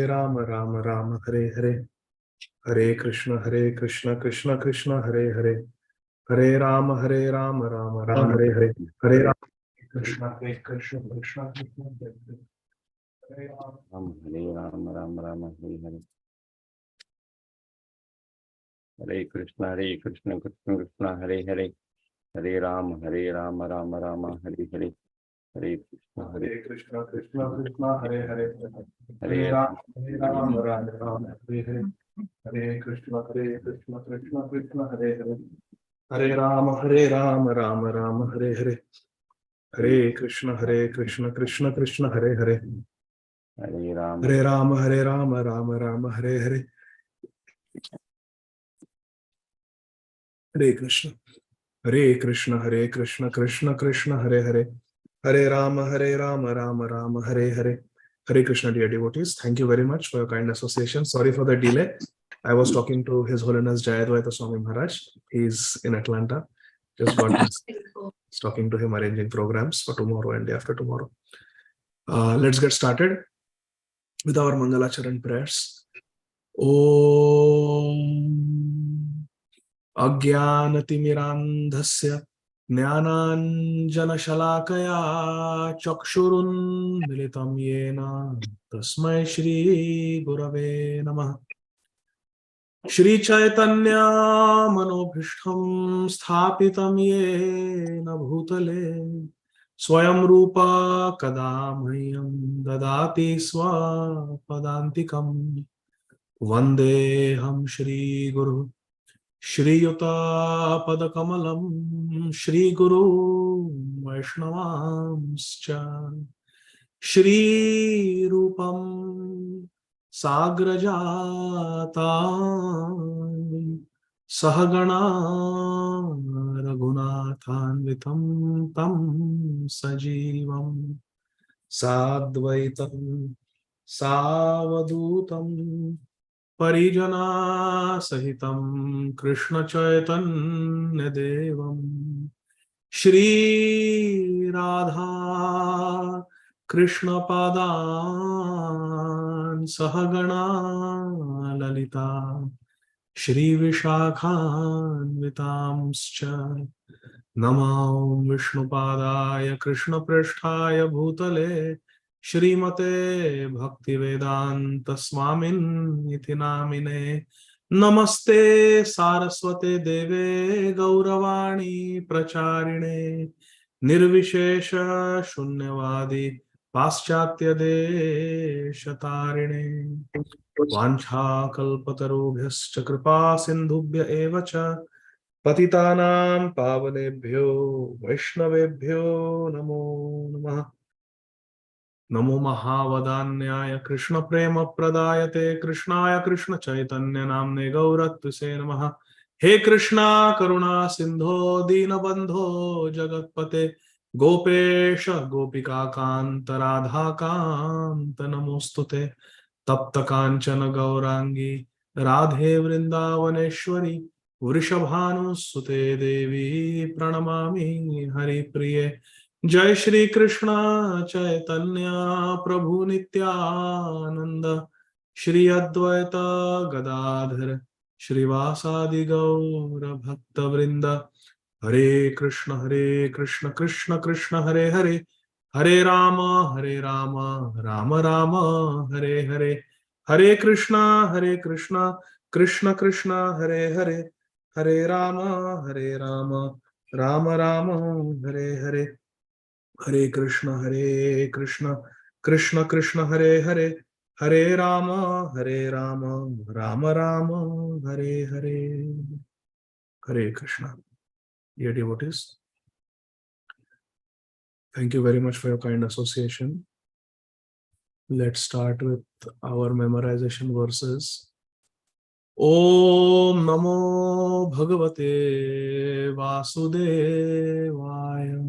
Ram Ram Ram Hare Hare, Hare Krishna Krishna Krishna Hare Hare, Hare Ram Ram Ram Hare Hare, Hare Ram Krishna Krishna Krishna Hare Hare, Hare Ram Ram Ram Hare Hare, Hare Krishna Krishna Krishna Hare Hare, Hare Ram Ram Ram Hare Hare, Hare Krishna Krishna Hare Hare, Hare Hare Ram Ram Hare Hare, Hare Krishna Krishna Krishna Hare Hare, Hare Ram Ram Hare Hare, Hare Krishna Krishna Krishna Hare Hare, Hare Ram Hare Ram Ram Hare Hare, Hare Krishna Krishna Krishna Hare Hare, Hare Ram Ram Hare Hare, Hare Krishna, dear devotees. Thank you very much for your kind association. Sorry for the delay. I was talking to His Holiness Jayadvaita Swami Maharaj. He's in Atlanta. Just got this. Talking to him, arranging programs for tomorrow and day after tomorrow. Let's get started with our Mangalacharan prayers. Om Ajnanatimirandhasya Jnananjanashalakaya Chakshurunmilitam Yena Tasmai Shri Gurave Namah. Shri Chaitanya Manobhishtham Sthapitam Yena Bhutale Swayam Rupa Kadamhyam Dadati Swapadantikam Vandeham Shri Guru Shri Yuta Padakamalam Shri Guru Vaishnavamscha Shri Rupam Sagrajata Sahagana Raghunathanvitam Tam Sajivam Sadvaitam Savadutam Parijana Sahitam Krishna Chaitanya Devam Shri Radha Krishna Padan Sahagana Lalita Shri Vishakhan Vitamscha Namam Vishnu Padaya Krishna Prishthaya Bhutale Shrimate Bhakti Vedanta Swamin iti namine Namaste Saraswate Deve Gauravani Pracharine Nirvishesha Shunyavadi Paschatya Deshatarine Vancha Kalpatarubhyascha Kripa Sindhubhya Evacha Patitanam Pavanebhyo Vaishnavebhyo Namo Namah. Namo Mahavadanyaya Krishna Prema Pradayate Krishnaya Krishna Chaitanya Namne Gauratvise Namaha. He Krishna Karuna Sindho Dinabandho Jagatpate Gopesha Gopika Kanta Radha Kanta Namostute Tapta Kanchana Gaurangi Radhe Vrindavaneshwari Vrishabhanusute Devi Pranamami Hari Priye. जय श्री कृष्ण चैतन्य प्रभु नित्यानंद श्री अद्वैत गदाधर श्रीवासादि गौर भक्त वृंद हरे Krishna Krishna Krishna Hare Hare Hare Ram Ram Ram Hare Hare Hare Krishna Krishna Krishna Hare Hare Hare Ram Ram Ram Hare Hare Hare Krishna Krishna Krishna Hare Hare Hare Ram Ram Ram Hare Hare. Hare Krishna. Dear devotees, thank you very much for your kind association. Let's start with our memorization verses. Om Namo Bhagavate Vasudevaya.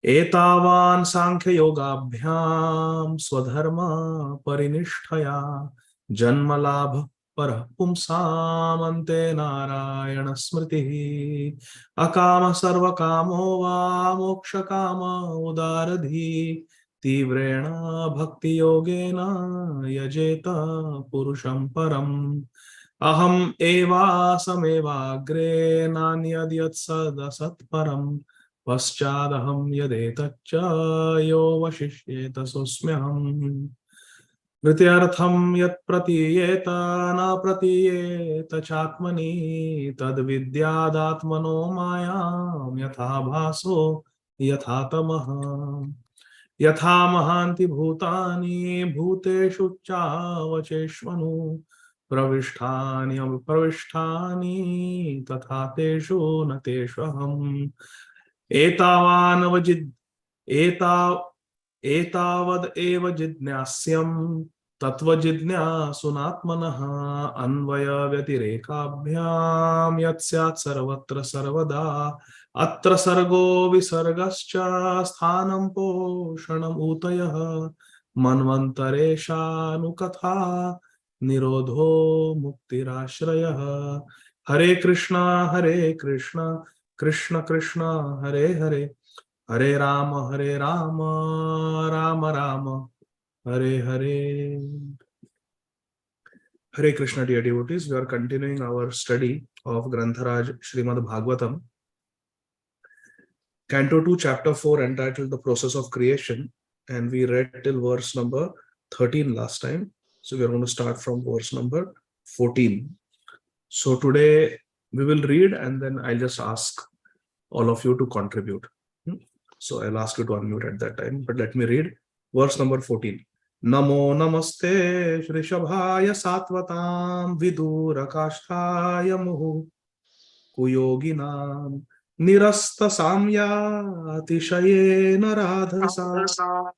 एतावान् सांख्ययोगाभ्यां स्वधर्म परिनिष्ठया जन्मलाभ परः पुंसामन्ते नारायण स्मृतिः अकाम सर्वकामो वा मोक्षकाम उदारधी Tivrena bhakti yogena yajeta purusham param. Aham eva sameva agre nanyadyat sadasat param. Paschadaham yadetacha yo vashishyeta susmyaham. Vrityartham yat pratiyeta na pratiyeta chatmani tad vidyadatmano mayam yatha bhaso yatha tamaha. यथा महान्ति भूतानि भूतेषु चावचेष्वनु प्रविष्ठानि अप्रविष्ठानि तथा तेषु न तेष्वहम् एतावद् एव जिज्ञास्यम् तत्त्वजिज्ञासुनात्मनः अन्वय व्यतिरेकाभ्याम् यत् स्यात् सर्वत्र सर्वदा अत्र सर्गो विसर्गश्च स्थानं पोषणम् ऊतयः मन्वन्तरेशानुकथा निरोधो मुक्तिराश्रयः हरे Krishna Krishna Krishna Hare Hare Hare Ram Ram Ram Hare Hare. Hare Krishna, dear devotees. We are continuing our study of Grantharaj Srīmad Bhāgavatam, Canto 2, Chapter 4, entitled The Process of Creation, and we read till verse number 13 last time. So we are going to start from verse number 14. So today we will read and then I'll just ask all of you to contribute. So I'll ask you to unmute at that time, but let me read verse number 14. Namo namaste Shrishabhaya Satvatam Vidurakashtaya Muhu Kuyoginam Nirasta Samya Atishayena Radhasa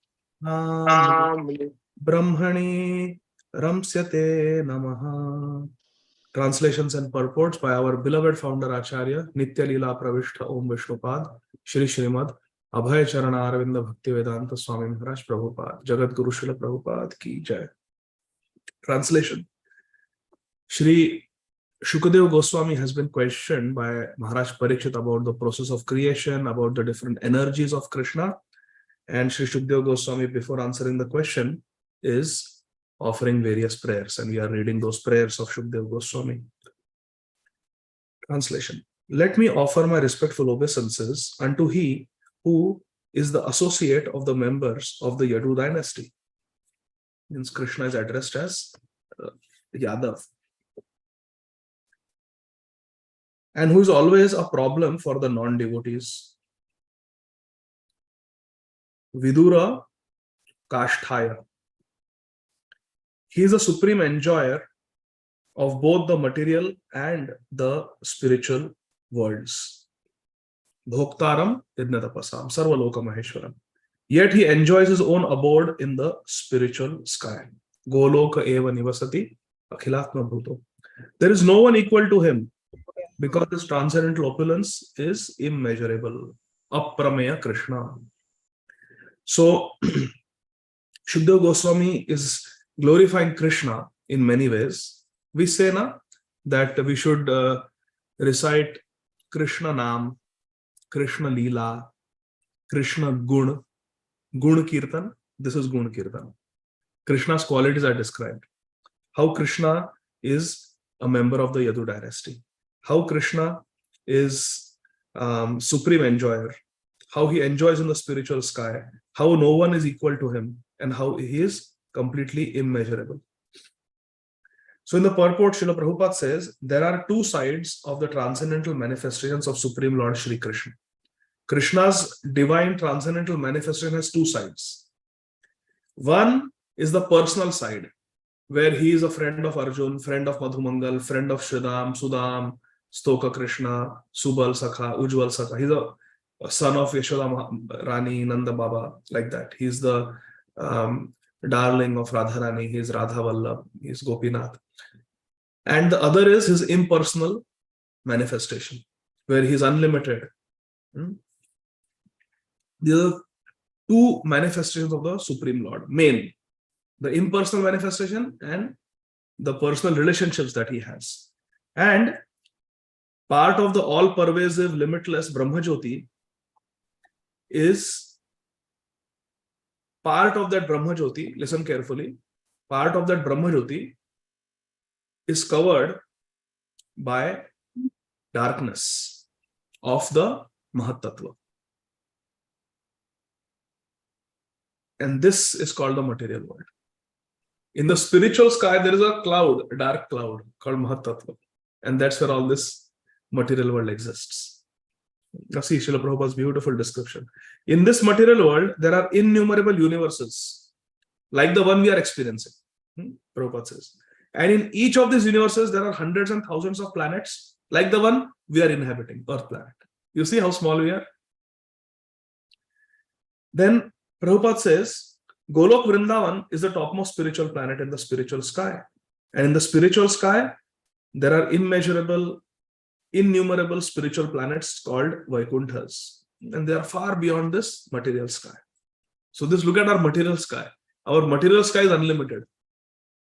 Brahmani Ramsyate Namaha. Translations and purports by our beloved founder Acharya Nitya Leela Pravishta Om Vishnupad Shri Srīmad Abhay Charana Arvinda Bhakti Vedanta Swami Maharaj Prabhupada Jagat Guru Srila Prabhupada Ki Jai. Translation. Shri Shukadev Goswami has been questioned by Maharaj Parikshit about the process of creation, about the different energies of Krishna, and Shri Shukadev Goswami, before answering the question, is offering various prayers, and we are reading those prayers of Shukadev Goswami. Translation. Let me offer my respectful obeisances unto he who is the associate of the members of the Yadu dynasty. Means Krishna is addressed as Yadav. And who is always a problem for the non-devotees. Vidura Kasthaya. He is the supreme enjoyer of both the material and the spiritual worlds. Bhoktaram Idnatapasam Sarvaloka Maheshwaram. Yet he enjoys his own abode in the spiritual sky. Goloka Eva Nivasati Akhilatma Bhuto. There is no one equal to him because his transcendental opulence is immeasurable. Aprameya Krishna. So, Shukdev Goswami is glorifying Krishna in many ways. We say that we should recite Krishna Nam, Krishna Leela, Krishna Gun, Gun Kirtan. This is Gun Kirtan. Krishna's qualities are described. How Krishna is a member of the Yadu dynasty. How Krishna is supreme enjoyer. How he enjoys in the spiritual sky. How no one is equal to him. And how he is completely immeasurable. So in the purport, Srila Prabhupada says, there are two sides of the transcendental manifestations of Supreme Lord Shri Krishna. Krishna's divine transcendental manifestation has two sides. One is the personal side, where he is a friend of Arjun, friend of Madhumangal, friend of Shridam, Sudam, Stoka Krishna, Subal Sakha, Ujjwal Sakha. He's a son of Yashoda Rani, Nanda Baba, like that. He's the darling of Radharani, he is Radha Vallabh, he is Gopinath. And the other is his impersonal manifestation, where he is unlimited. These are two manifestations of the Supreme Lord. Main, the impersonal manifestation and the personal relationships that he has. And part of the all-pervasive, limitless Brahmajyoti is part of that Brahma Jyoti, listen carefully, part of that Brahma Jyoti is covered by darkness of the Mahatattva. And this is called the material world. In the spiritual sky, there is a cloud, a dark cloud called Mahatattva. And that's where all this material world exists. Now see Srila Prabhupada's beautiful description. In this material world, there are innumerable universes, like the one we are experiencing, Prabhupada says. And in each of these universes, there are hundreds and thousands of planets, like the one we are inhabiting, Earth planet. You see how small we are? Then Prabhupada says, Golok Vrindavan is the topmost spiritual planet in the spiritual sky. And in the spiritual sky, there are innumerable spiritual planets called Vaikunthas. And they are far beyond this material sky. So this, look at our material sky. Our material sky is unlimited,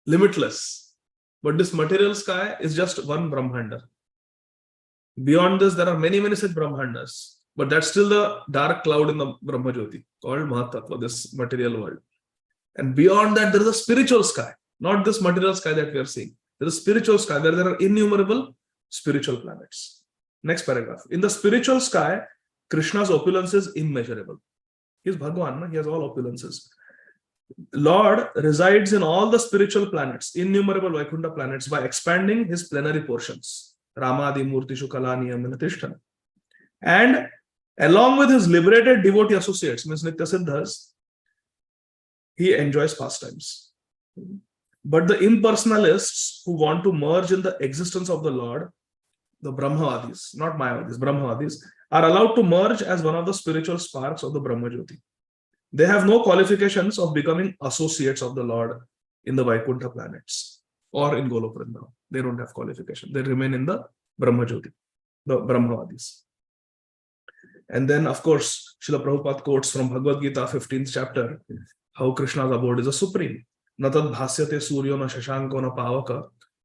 limitless. But this material sky is just one Brahmanda. Beyond this, there are many, many such Brahmandas. But that's still the dark cloud in the Brahma Jyoti called Mahatattva, this material world. And beyond that, there is a spiritual sky, not this material sky that we are seeing. There is a spiritual sky where there are innumerable spiritual planets. Next paragraph. In the spiritual sky, Krishna's opulence is immeasurable. He is Bhagavan, he has all opulences. Lord resides in all the spiritual planets, innumerable Vaikuntha planets, by expanding his plenary portions. Ramadi Murtishu Kalaniyam Vinatishtan. And along with his liberated devotee associates, means Nitya Siddhas, he enjoys pastimes. But the impersonalists who want to merge in the existence of the Lord, the Brahmavadis, not Mayavadis, Brahmavadis, are allowed to merge as one of the spiritual sparks of the Brahma Jyoti. They have no qualifications of becoming associates of the Lord in the Vaikuntha planets or in Golok Vrindavan. They don't have qualification. They remain in the Brahma Jyoti, the Brahmavadis. And then, of course, Srila Prabhupada quotes from Bhagavad Gita, 15th chapter, how Krishna's abode is a supreme. Natad bhasyate suryo na shashanko na pavaka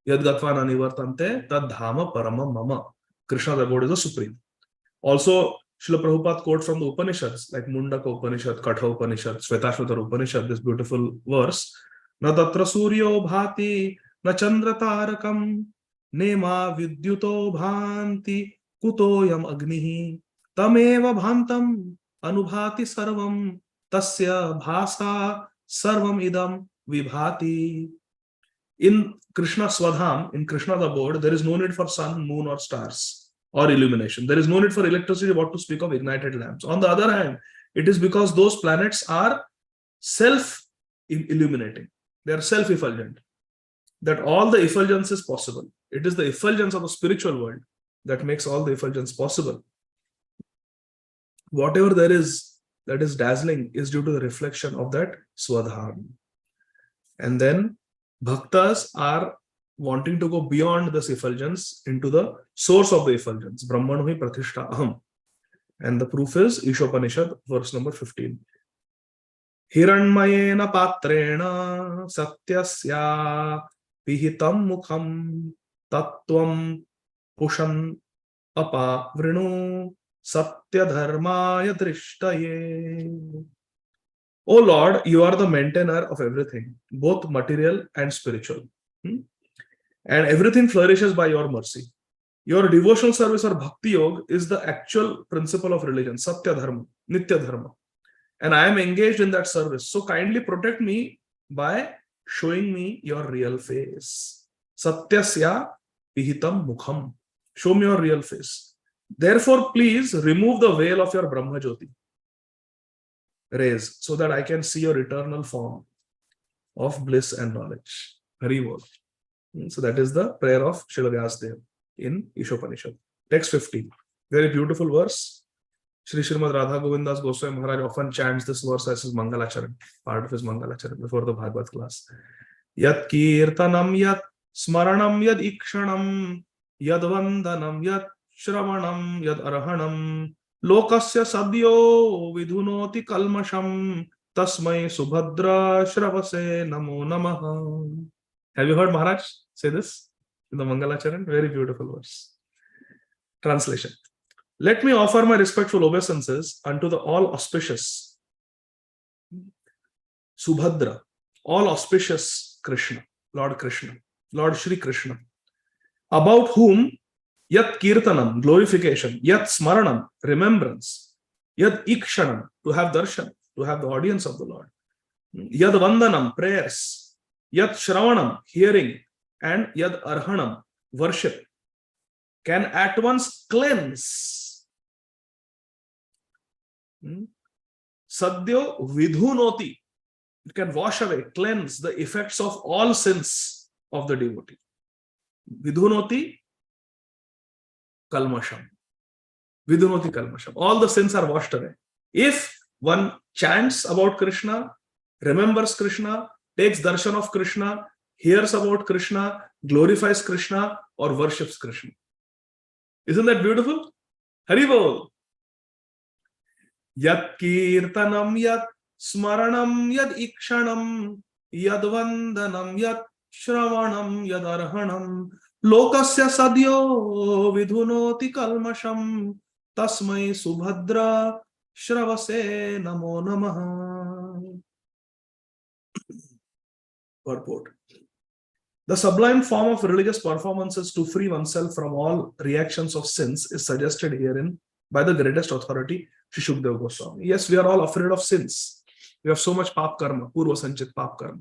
yad gatva na nivartante tad dhama parama mama. Krishna's abode is a supreme. Also, Srila Prabhupada quotes from the Upanishads, like Mundaka Upanishad, Katha Upanishad, Shvetashvatara Upanishad, this beautiful verse. Na tatra suryo bhati na chandra tarakam nema vidyuto bhanti kutoyam agnihi tameva bhantam anubhati sarvam tasya bhasa sarvam idam vibhati. In Krishna Swadham, in Krishna's abode, there is no need for sun, moon or stars or illumination. There is no need for electricity, what to speak of ignited lamps. On the other hand, it is because those planets are self-illuminating. They are self-effulgent. That all the effulgence is possible. It is the effulgence of the spiritual world that makes all the effulgence possible. Whatever there is that is dazzling is due to the reflection of that Swadham. And then Bhaktas are wanting to go beyond this effulgence into the source of the effulgence. Brahmanu hi prathishta aham. And the proof is Ishopanishad, verse number 15. Hiranmayena patrena satyasya pihitam mukham tattvam pushan apa vrinu satya dharmaya drishtaye. O Lord, you are the maintainer of everything, both material and spiritual. And everything flourishes by your mercy. Your devotional service or Bhakti Yoga is the actual principle of religion, Satya Dharma, Nitya Dharma. And I am engaged in that service. So kindly protect me by showing me your real face. Satyasya pihitam mukham. Show me your real face. Therefore, please remove the veil of your Brahma Jyoti rays so that I can see your eternal form of bliss and knowledge. Hari Bol. So that is the prayer of Srila Vyasadeva in Ishopanishad. Text 15. Very beautiful verse. Shri Srimad Radha Govindas Goswami Maharaj often chants this verse as his Mangalacharan, part of his Mangalacharan before the Bhagavad class. Yat kirtanam yat smaranam yad ikshanam yad vandanam yat shravanam yad arhanam lokasya sadyo vidhunoti kalmasham tasmai subhadra shravase namo namaha. Have you heard Maharaj say this in the Mangalacharan? Very beautiful verse. Translation. Let me offer my respectful obeisances unto the all auspicious, Subhadra, all auspicious Krishna, Lord Krishna, Lord Shri Krishna, about whom yat kirtanam, glorification, yat smaranam, remembrance, yat ikshanam, to have darshan, to have the audience of the Lord, yad vandanam, prayers, yat shravanam, hearing, and yad arhanam, worship, can at once cleanse. Sadhyo vidhunoti, it can wash away, cleanse the effects of all sins of the devotee. Vidhunoti kalmasham. Vidhunoti kalmasham. All the sins are washed away. If one chants about Krishna, remembers Krishna, takes darshan of Krishna, hears about Krishna, glorifies Krishna, or worships Krishna. Isn't that beautiful? Haribol. Yat kirtanam, yat smaranam, yad ikshanam, yad vandanam, yad shravanam, yad arhanam, lokasya sadhyo vidhunoti kalmasham, tasmai subhadra shravase namo namaha. Purport. The sublime form of religious performances to free oneself from all reactions of sins is suggested herein by the greatest authority, Sri Shukdev Goswami. Yes, we are all afraid of sins. We have so much pap karma, purva sanchit pap karma.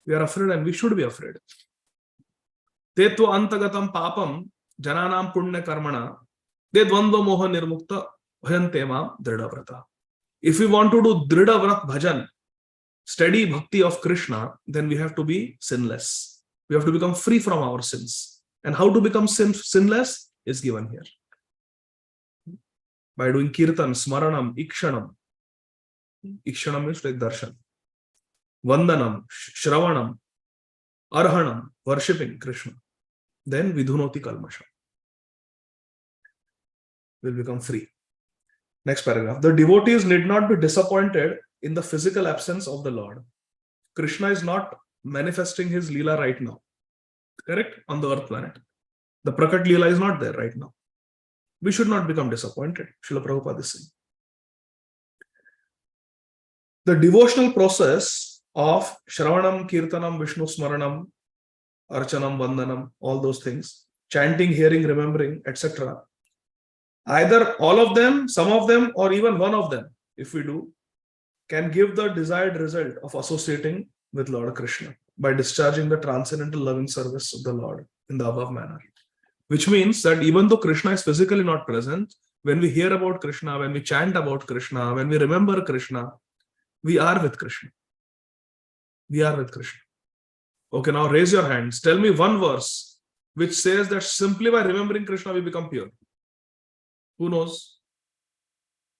We are afraid and we should be afraid. Tetva antagatam papam jananam punya karmana dedvando moha nirmukta bhayantema drida vrata. If we want to do drida vrat bhajan, steady bhakti of Krishna, then we have to be sinless. We have to become free from our sins. And how to become sinless is given here. By doing kirtan, smaranam, ikshanam. Ikshanam means like darshan. Vandanam, shravanam, arhanam, worshipping Krishna. Then vidhunoti kalmasham. Will become free. Next paragraph. The devotees need not be disappointed in the physical absence of the Lord. Krishna is not manifesting his Leela right now. Correct? On the earth planet. The Prakat Leela is not there right now. We should not become disappointed. Srila Prabhupada is saying. The devotional process of Shravanam, Kirtanam, Vishnu Smaranam, Archanam, Vandanam, all those things, chanting, hearing, remembering, etc. Either all of them, some of them, or even one of them, if we do, can give the desired result of associating with Lord Krishna by discharging the transcendental loving service of the Lord in the above manner. Which means that even though Krishna is physically not present, when we hear about Krishna, when we chant about Krishna, when we remember Krishna, we are with Krishna. We are with Krishna. Okay, now raise your hands. Tell me one verse which says that simply by remembering Krishna we become pure. Who knows?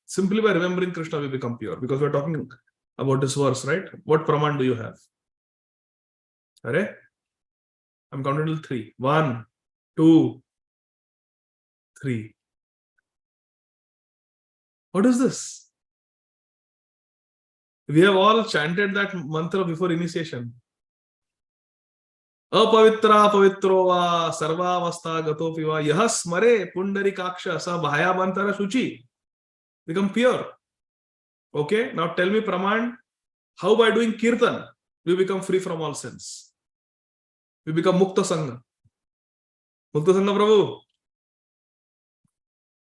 Simply by remembering Krishna we become pure. Because we're talking about this verse, right? What praman do you have? Are? I'm counting till 3. 1, 2, 3. What is this? We have all chanted that mantra before initiation. Apavitra pavitro va sarvavastha gatopi va yaha smare pundarikaksha sa bhayabantara shuchi. Become pure. Okay, now tell me praman, how by doing kirtan we become free from all sins? We become mukta sangha. Mukta sangha Prabhu.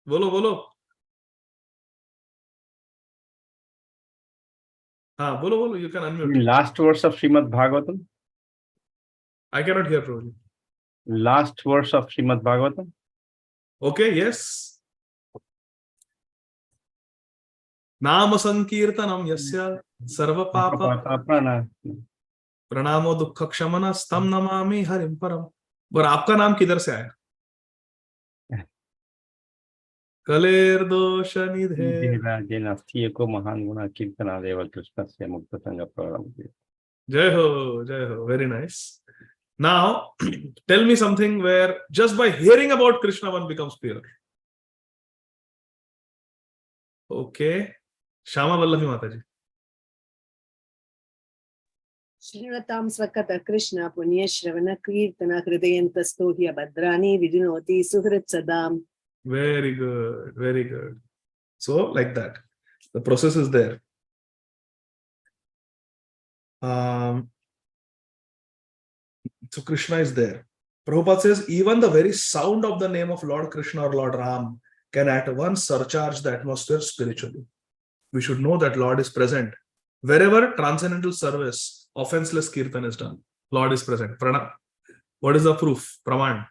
Bolo, bolo. Bolo, bolo, you can unmute. Last verse of Srīmad Bhāgavatam. I cannot hear Prabhu. Last verse of Srīmad Bhāgavatam. Okay, yes. Nama sankirtanam yasya sarva papa pranamo dukkha kshamana stam namami harim param. But आपका नाम किधर से आया? कलेर दोष निधे को महान गुना कीर्तना देव कृष्ण से मुक्त संग प्रारंभ. जय हो, जय हो. Very nice. Now, tell me something where just by hearing about Krishna one becomes pure. Okay. Shama Vallavi Mataji. Shrivatam Svakata Krishna Punya Shravana Kirtana Hridayanta Stohya Bhadrani Vidunoti Suhrit Sadam. Very good, very good. So, like that. The process is there. So Krishna is there. Prabhupada says even the very sound of the name of Lord Krishna or Lord Ram can at once surcharge the atmosphere spiritually. We should know that Lord is present. Wherever transcendental service, offenseless kirtan is done, Lord is present. Pranam. What is the proof? Praman.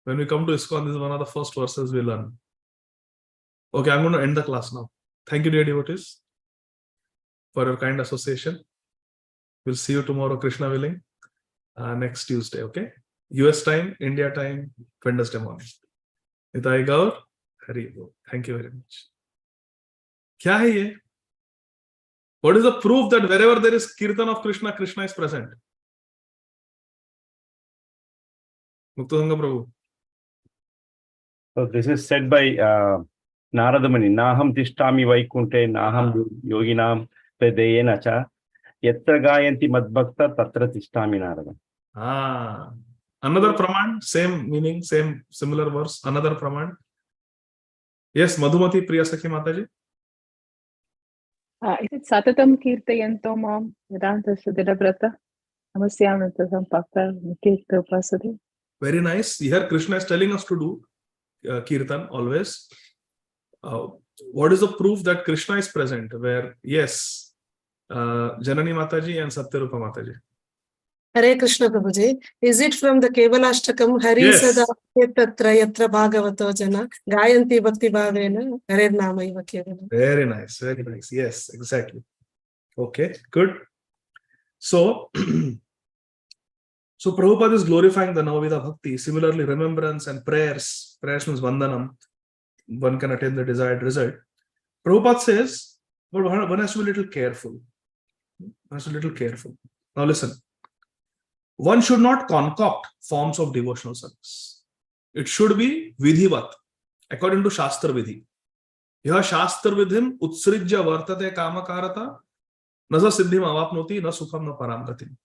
When we come to ISKCON, this is one of the first verses we learn. Okay, I'm going to end the class now. Thank you, dear devotees, for your kind association. We'll see you tomorrow, Krishna willing, next Tuesday, okay? US time, India time, Wednesday morning. Nitai Gaur, Hari Bol. Thank you very much. Kya hai ye? What is the proof that wherever there is kirtan of Krishna, Krishna is present? Muktadanga Prabhu. So this is said by Narada Muni. Naham tishtami vaikunte naham yoginam pedayena cha yatra gayanti madbhakta tatra tishtami Narada. Another praman, same meaning, same similar verse, another praman. Yes, Madhumati Priya Sakhi Mataji. Is it Satatam Kirtayanto Mam Vedanta Sudhirabrata Namasyam Sampakta Nikirta Upasade? Very nice. Here Krishna is telling us to do kirtan always. What is the proof that Krishna is present? Where, yes, Janani Mataji and Satyarupa Mataji. Hare Krishna Prabhuji. Is it from the Kevalashtakam? Hari Yes. Sada Yatra Yatra Bhagavato Jana Gayanti Bhakti Bhavena Hare Namaiva Kevala. Very nice, very nice. Yes, exactly. Okay, good. So, so Prabhupada is glorifying the Navavida Bhakti. Similarly, remembrance and prayers. Prayers means Vandanam. One can attain the desired result. Prabhupada says, but one has to be a little careful. One has to be a little careful. Now listen. One should not concoct forms of devotional service. It should be vidhivat, according to Shastra Vidhi. Yaha Shastra Vidhim utsrijya vartate kamakarata nasa siddhim avapnoti na sukham na paramgatim.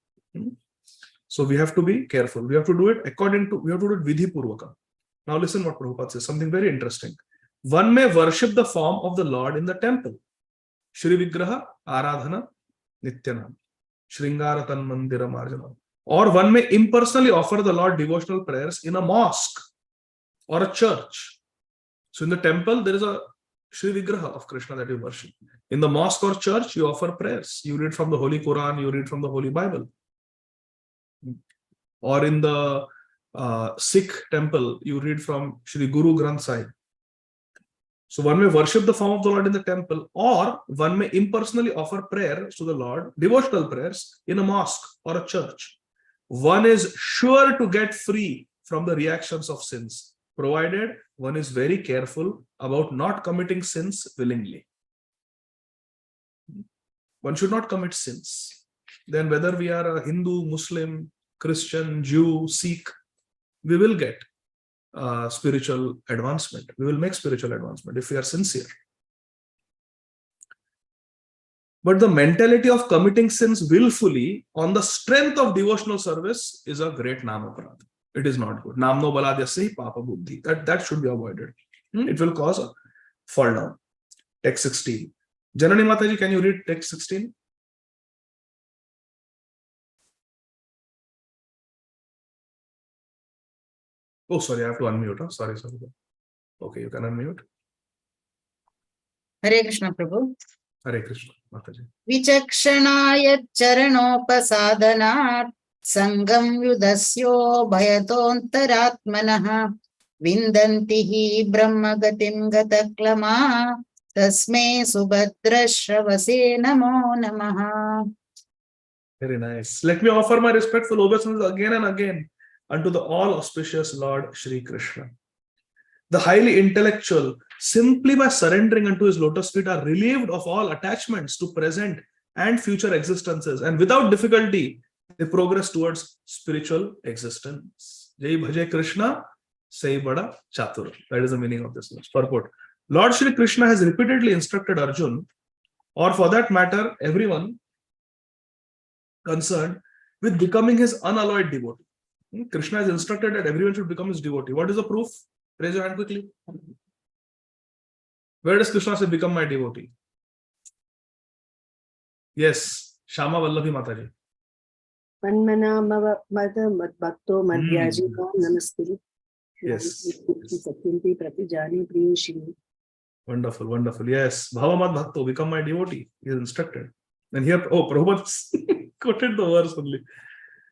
So we have to be careful. We have to do it we have to do it vidhi purvaka. Now listen what Prabhupada says, something very interesting. One may worship the form of the Lord in the temple. Shri Vigraha Aradhana Nityanam. Shringaratan Mandira Marjana. Or one may impersonally offer the Lord devotional prayers in a mosque or a church. So in the temple, there is a Shri Vigraha of Krishna that you worship. In the mosque or church, you offer prayers. You read from the Holy Quran, you read from the Holy Bible. Or in the Sikh temple, you read from Shri Guru Granth Sahib. So one may worship the form of the Lord in the temple, or one may impersonally offer prayers to the Lord, devotional prayers, in a mosque or a church. One is sure to get free from the reactions of sins, provided one is very careful about not committing sins willingly. One should not commit sins. Then whether we are a Hindu, Muslim, Christian, Jew, Sikh, we will get spiritual advancement. We will make spiritual advancement if we are sincere. But the mentality of committing sins willfully on the strength of devotional service is a great namaparad. It is not good. Namno baladhyasya papa buddhi. That should be avoided. It will cause a fall down. Text 16. Janani Mataji, can you read text 16? Oh, sorry, I have to unmute. Huh? Sorry. Okay, you can unmute. Hare Krishna Prabhu. Hare Krishna, Mataji. Vichakshanaya charanopasadanat sangam yudasyo bhayatontaratmanah vindantihi brahmagatim gataklama tasme subhadrashravase namo namaha. Very nice. Let me offer my respectful obeisances again and again unto the all auspicious Lord Shri Krishna. The highly intellectual, simply by surrendering unto his lotus feet, are relieved of all attachments to present and future existences, and without difficulty they progress towards spiritual existence. Jai Bhaje Krishna, Sai Bada Chatur. That is the meaning of this verse. Purport. Lord Shri Krishna has repeatedly instructed Arjun, or for that matter, everyone concerned, with becoming his unalloyed devotee. Krishna has instructed that everyone should become his devotee. What is the proof? Raise your hand quickly. Where does Krishna say, become my devotee? Yes, Shama Vallavi Mataji. Manmana mad bhakto madhyaji namaste. Yes. Satyanti pratijani priyushini. Wonderful, wonderful. Yes, Bhavamad Bhakto, become my devotee. He is instructed. And here, Prabhupada quoted the verse only.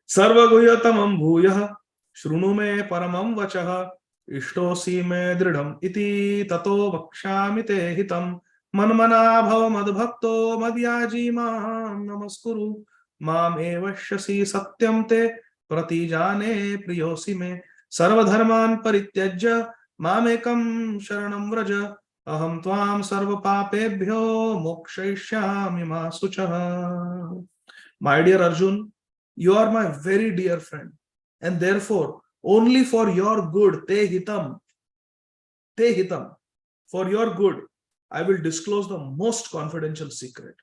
Sarva guhyatamam bhuyah shrunu me paramam vachaha ishtosi me dridham iti tato vakshami te hitam manmana bhavamad bhakto madhyaji mam namaskuru mam evashyasi satyam te pratijane priyosi me sarva dharman parityajya mamekam sharanam vraja aham tvam sarva papebhyo mokshayishyami ma suchaha. My dear Arjun, you are my very dear friend, and therefore only for your good, te hitam, for your good, I will disclose the most confidential secret.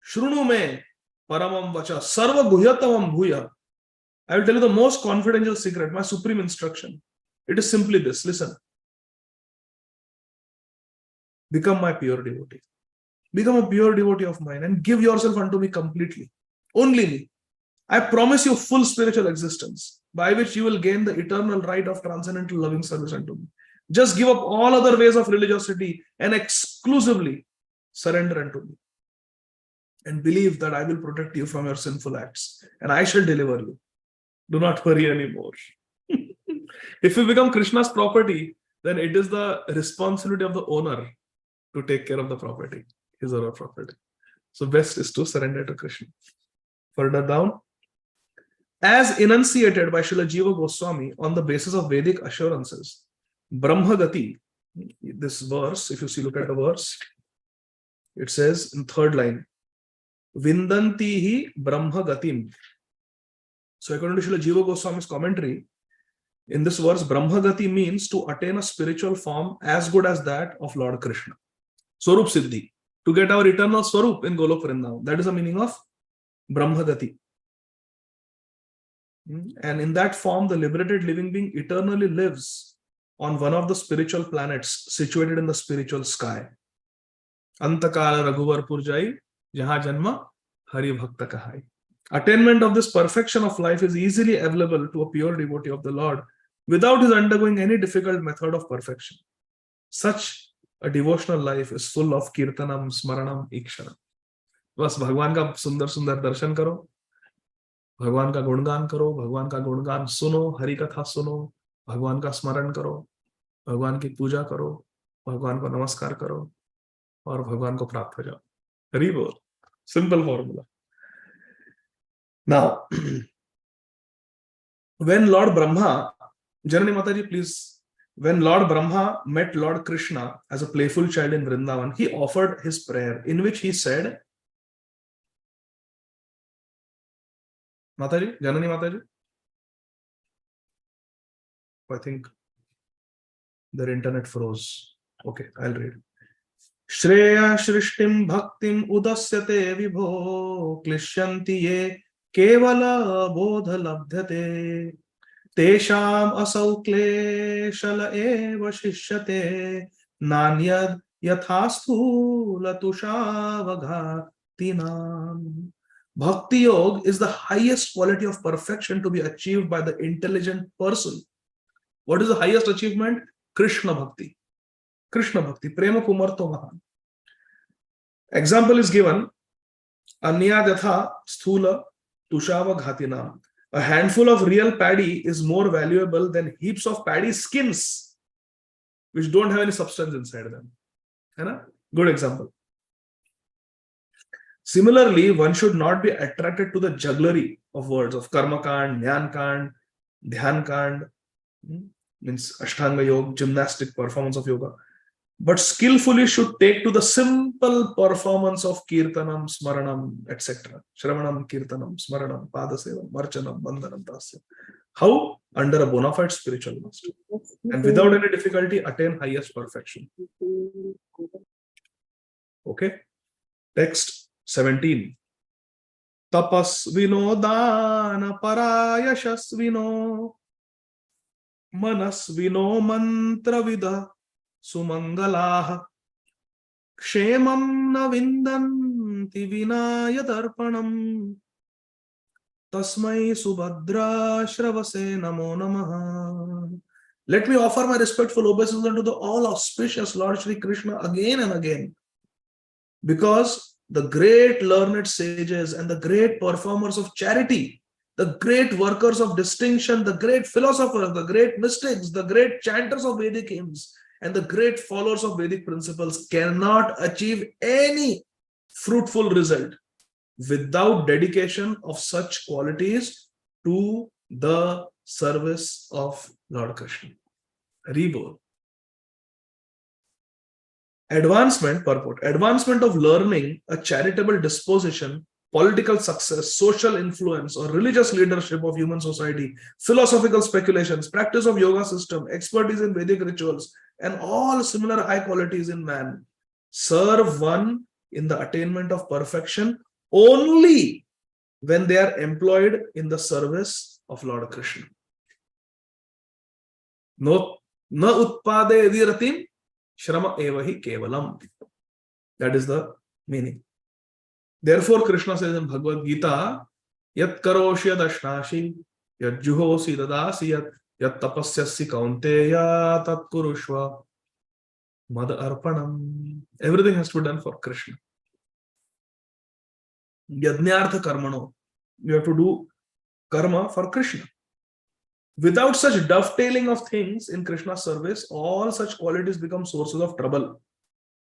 Shrunu me paramam vacha sarva guhyatamam bhuya. I will tell you the most confidential secret, my supreme instruction. It is simply this. Listen. Become my pure devotee. Become a pure devotee of mine and give yourself unto me completely. Only me. I promise you full spiritual existence, by which you will gain the eternal right of transcendental loving service unto me. Just give up all other ways of religiosity and exclusively surrender unto me. And believe that I will protect you from your sinful acts and I shall deliver you. Do not worry anymore. If you become Krishna's property, then it is the responsibility of the owner to take care of the property, his or her property. So best is to surrender to Krishna. Further down, as enunciated by Srila Jiva Goswami on the basis of Vedic assurances, Brahmagati, this verse, if you see, look at the verse, it says in third line, Vindantihi Brahmagatim. So according to Srila Jiva Goswami's commentary, in this verse, Brahmagati means to attain a spiritual form as good as that of Lord Krishna. Swarup Siddhi, to get our eternal Swarup in Golok Vrindavan. That is the meaning of Brahmagati. And in that form, the liberated living being eternally lives on one of the spiritual planets situated in the spiritual sky. Antakala Raghuvar Purjai, Jaha Janma, Hari Bhakta Kahai. Attainment of this perfection of life is easily available to a pure devotee of the Lord without his undergoing any difficult method of perfection. Such a devotional life is full of kirtanam, smaranam, ikshanam. बस भगवान का सुंदर सुंदर दर्शन करो, भगवान का गुणगान करो, भगवान का गुणगान सुनो, हरि कथा सुनो, भगवान का स्मरण करो, भगवान की पूजा करो, भगवान को नमस्कार करो और भगवान को प्राप्त हो जाओ. हरि बोल. Simple formula. Now, when Lord Brahma, Janani Mataji, please, when Lord Brahma met Lord Krishna as a playful child in Vrindavan, he offered his prayer in which he said, Mataji, Janani Mataji, I think their internet froze. Okay, I'll read. Shreya Shrishtim Bhaktim Udasyate Vibho Klishyanti Ye Kevala Bodha Labdhate Tesham Asau Kleshala Eva Shishyate Nanyad Yathastu Latusha Vaghatinam. Bhakti Yoga is the highest quality of perfection to be achieved by the intelligent person. What is the highest achievement? Krishna Bhakti. Krishna Bhakti. Prema Kumarto Mahan. Example is given. Anyadhyatha Sthula Tushava Ghatinam. A handful of real paddy is more valuable than heaps of paddy skins which don't have any substance inside them. Good example. Similarly, one should not be attracted to the jugglery of words of Karma Kand, Jnana Kand, Dhyan Kand, means Ashtanga Yoga, gymnastic performance of yoga, but skillfully should take to the simple performance of Kirtanam, Smaranam, etc. Shravanam, Kirtanam, Smaranam, Padasevam, Marchanam, Bandhanam, Dasyam. How? Under a bona fide spiritual master. And without any difficulty, attain highest perfection. Okay? Text 17. Tapasvino dana parayashasvino manasvino mantravida sumangalaha kshemam na vindan Janti vinaya darpanam tasmai subhadra shravase namo namaha. Let me offer my respectful obeisance unto the all auspicious Lord Shri Krishna again and again, because the great learned sages and the great performers of charity, the great workers of distinction, the great philosophers, the great mystics, the great chanters of Vedic hymns, and the great followers of Vedic principles cannot achieve any fruitful result without dedication of such qualities to the service of Lord Krishna. Rebirth. Advancement, purport. Advancement of learning, a charitable disposition, political success, social influence, or religious leadership of human society, philosophical speculations, practice of yoga system, expertise in Vedic rituals, and all similar high qualities in man serve one in the attainment of perfection only when they are employed in the service of Lord Krishna. No, na utpade vidiratim shrama evahi kevalam. That is the meaning. Therefore, Krishna says in Bhagavad Gita, Yat karoshi yadashnashi, yat juhosi dadasi, yat tapasyasi kaunteya tat kurushva mad arpanam. Everything has to be done for Krishna. Yajnartha karmano. You have to do karma for Krishna. Without such dovetailing of things in Krishna's service, all such qualities become sources of trouble.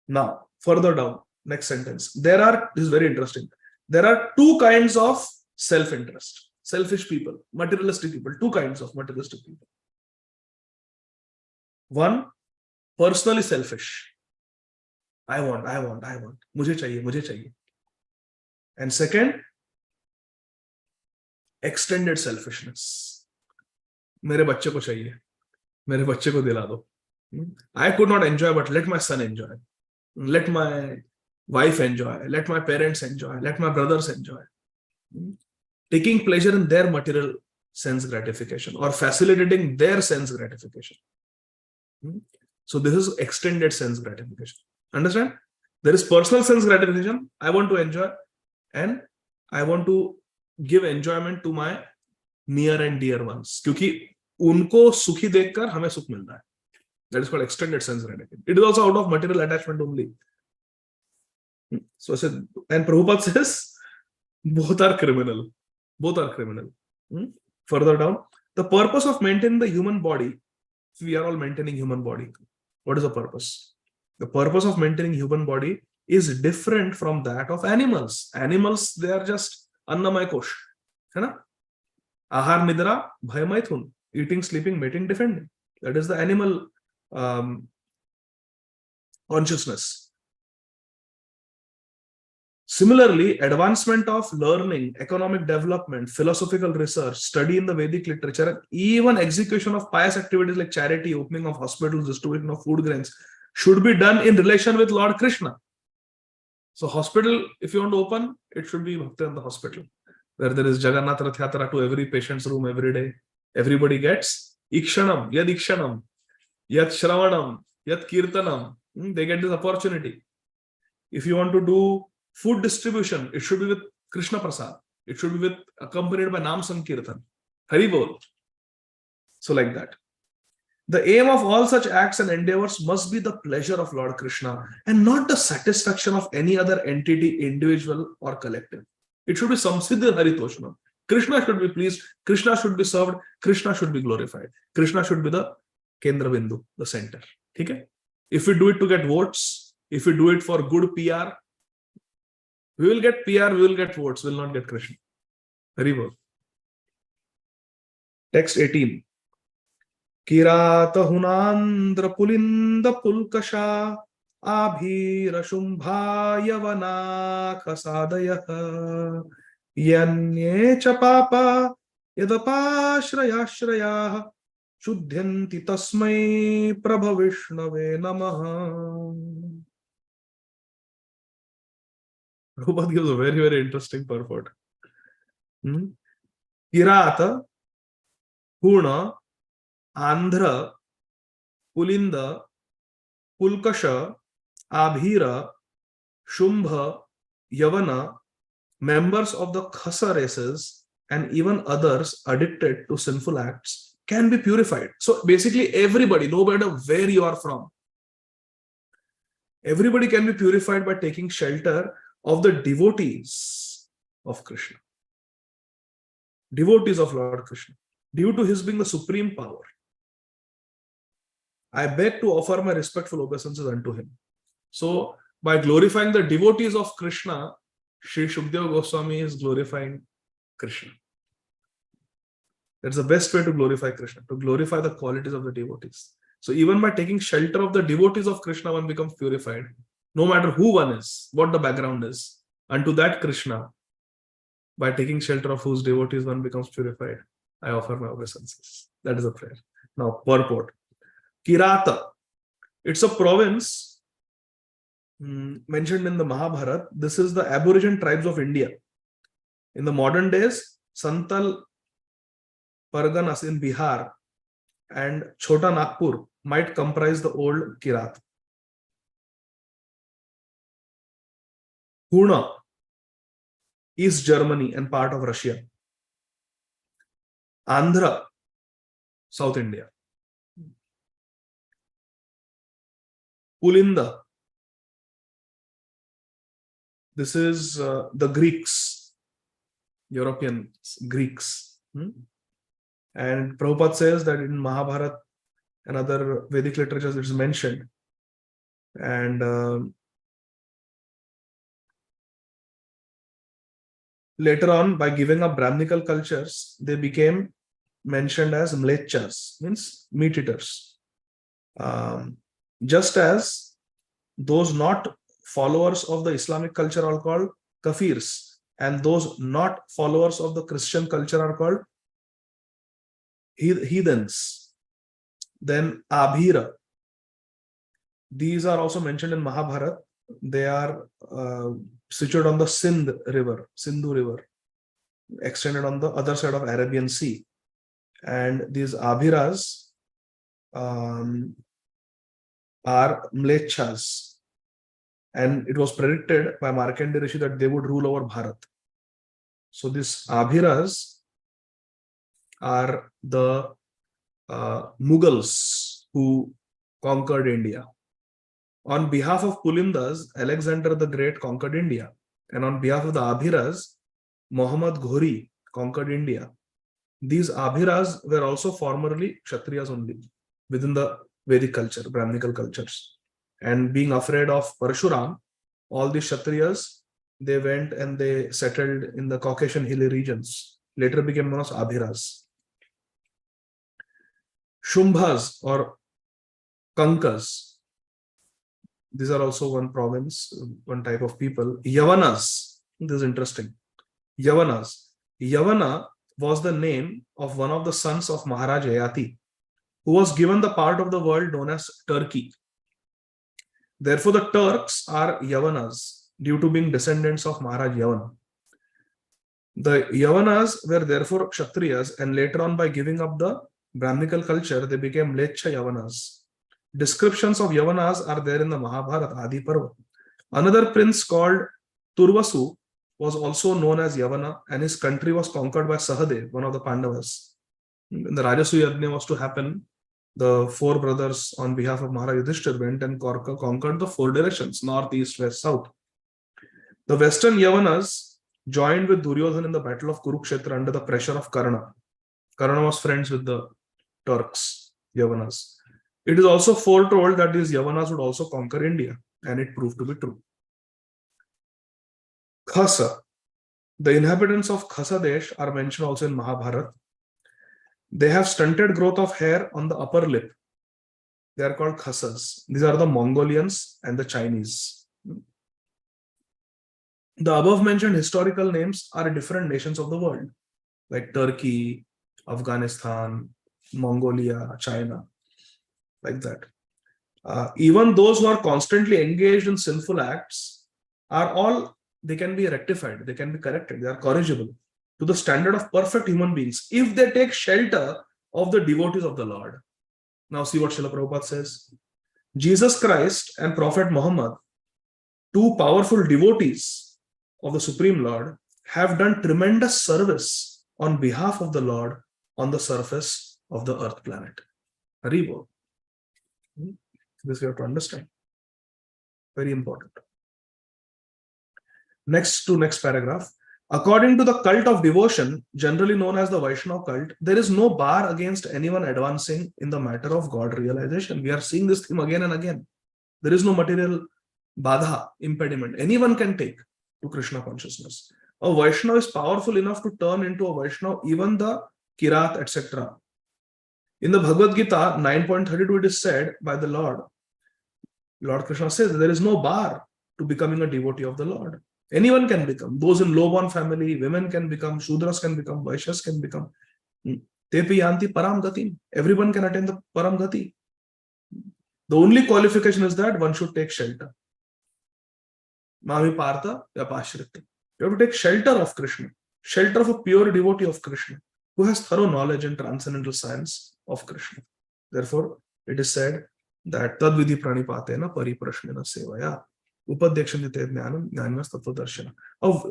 Now, further down, next sentence. This is very interesting. There are two kinds of self-interest. Selfish people, materialistic people. Two kinds of materialistic people. One, personally selfish. I want. Mujhe chahiye. And second, extended selfishness. मेरे बच्चे को चाहिए, मेरे बच्चे को दिला दो. I could not enjoy, but let my son enjoy. Let my wife enjoy. Let my parents enjoy. Let my brothers enjoy. Taking pleasure in their material sense gratification or facilitating their sense gratification. So this is extended sense gratification. Understand? There is personal sense gratification. I want to enjoy and I want to give enjoyment to my near and dear ones. क्योंकि उनको सुखी देखकर हमें सुख मिलता है. That is called extended sense gratification. It is also out of material attachment only. So I said, and Prabhupada says, both are criminal. Both are criminal. Further down, the purpose of maintaining the human body, we are all maintaining human body. What is the purpose? The purpose of maintaining human body is different from that of animals. Animals, they are just annamay kosh. है ना? Ahar nidra bhay maithun. Eating, sleeping, mating, defending. That is the animal consciousness. Similarly, advancement of learning, economic development, philosophical research, study in the Vedic literature, and even execution of pious activities like charity, opening of hospitals, distribution of food grains, should be done in relation with Lord Krishna. So hospital, if you want to open, it should be Bhakti in the hospital, where there is Jagannath Rath Yatra to every patient's room every day. Everybody gets ikshanam, yad shravanam, yad kirtanam. They get this opportunity. If you want to do food distribution, it should be with Krishna Prasad. It should be accompanied by Nam Sankirtan. Hari Bol. So like that. The aim of all such acts and endeavors must be the pleasure of Lord Krishna and not the satisfaction of any other entity, individual or collective. It should be samsiddha haritoshnam. Krishna should be pleased, Krishna should be served, Krishna should be glorified. Krishna should be the Kendra Bindu, the center. Okay? If we do it to get votes, if we do it for good PR, we will get PR, we will get votes, we will not get Krishna. Very well. Text 18. Kirata hunandra pulinda pulkasha abhira shumbha yavana kasadaya yanye cha papa yadapashrayashrayah shuddhyanti tasmai prabhavishnave namaha. Prabhupada gives a very, very interesting purport. Kirata, Purna, Andhra, Pulinda, Pulkasha, Abhira, Shumbha, Yavana, members of the Khasa races, and even others addicted to sinful acts can be purified. So basically everybody, no matter where you are from, everybody can be purified by taking shelter of the devotees of Krishna. Devotees of Lord Krishna, due to his being the supreme power. I beg to offer my respectful obeisances unto him. So by glorifying the devotees of Krishna, Sri Shukdeva Goswami is glorifying Krishna. That's the best way to glorify Krishna, to glorify the qualities of the devotees. So even by taking shelter of the devotees of Krishna, one becomes purified. No matter who one is, what the background is. Unto that Krishna, by taking shelter of whose devotees one becomes purified, I offer my obeisances. That is a prayer. Now, purport. Kirata. It's a province mentioned in the Mahabharata. This is the Aboriginal tribes of India. In the modern days, Santal Parganas in Bihar and Chota Nagpur might comprise the old Kirat. Pune, East Germany and part of Russia. Andhra, South India. Pulinda. This is the Greeks, European Greeks. And Prabhupada says that in Mahabharata and other Vedic literatures it is mentioned. And later on, by giving up Brahminical cultures, they became mentioned as mlechas, means meat eaters. Just as those not followers of the Islamic culture are called kafirs, and those not followers of the Christian culture are called heathens. Then Abhira. These are also mentioned in Mahabharata. They are situated on the Sindhu River, extended on the other side of Arabian Sea. And these Abhiras are mlechas. And it was predicted by Markandeya Rishi that they would rule over Bharat. So these Abhiras are the Mughals who conquered India. On behalf of Pulindas, Alexander the Great conquered India. And on behalf of the Abhiras, Muhammad Ghori conquered India. These Abhiras were also formerly Kshatriyas only within the Vedic culture, Brahminical cultures. And being afraid of Parshuram, all these Kshatriyas, they went and they settled in the Caucasian hilly regions. Later became known as Abhiras. Shumbhas or Kankas. These are also one province, one type of people. Yavanas. This is interesting. Yavanas. Yavana was the name of one of the sons of Maharaj Yayati, who was given the part of the world known as Turkey. Therefore, the Turks are Yavanas due to being descendants of Maharaj Yavana. The Yavanas were therefore Kshatriyas, and later on, by giving up the Brahminical culture, they became Mlecha Yavanas. Descriptions of Yavanas are there in the Mahabharata, Adi Parva. Another prince called Turvasu was also known as Yavana, and his country was conquered by Sahadev, one of the Pandavas. When the Rajasuya Yajna was to happen, the four brothers on behalf of Maharaj Yudhishthir went and conquered the four directions, north, east, west, south. The western Yavanas joined with Duryodhana in the battle of Kurukshetra under the pressure of Karna. Karna was friends with the Turks, Yavanas. It is also foretold that these Yavanas would also conquer India, and it proved to be true. Khasa. The inhabitants of Khasa Desh are mentioned also in Mahabharata. They have stunted growth of hair on the upper lip. They are called Khasas. These are the Mongolians and the Chinese. The above mentioned historical names are different nations of the world, like Turkey, Afghanistan, Mongolia, China, like that. Even those who are constantly engaged in sinful acts are all, they can be rectified, they can be corrected, they are corrigible to the standard of perfect human beings if they take shelter of the devotees of the Lord. Now see what Srila Prabhupada says. Jesus Christ and Prophet Muhammad, two powerful devotees, of the Supreme Lord have done tremendous service on behalf of the Lord on the surface of the earth planet. Haribo. This we have to understand. Very important. Next paragraph. According to the cult of devotion, generally known as the Vaishnava cult, there is no bar against anyone advancing in the matter of God realization. We are seeing this theme again and again. There is no material badha, impediment. Anyone can take to Krishna consciousness. A Vaishnava is powerful enough to turn into a Vaishnava, even the Kirat, etc. In the Bhagavad Gita 9.32, it is said by the Lord Krishna says there is no bar to becoming a devotee of the Lord. Anyone can become. Those in low-born family, women can become, Shudras can become, Vaishyas can become. Tepi yanti param gati. Everyone can attain the param gati. The only qualification is that one should take shelter. Mami partha yapashrita. You have to take shelter of Krishna, shelter of a pure devotee of Krishna, who has thorough knowledge and transcendental science of Krishna. Therefore, it is said that tadvidhi pranipatena pariprashnena sevaya. Upadekshanyate jnanam jnananas tattvadarshana.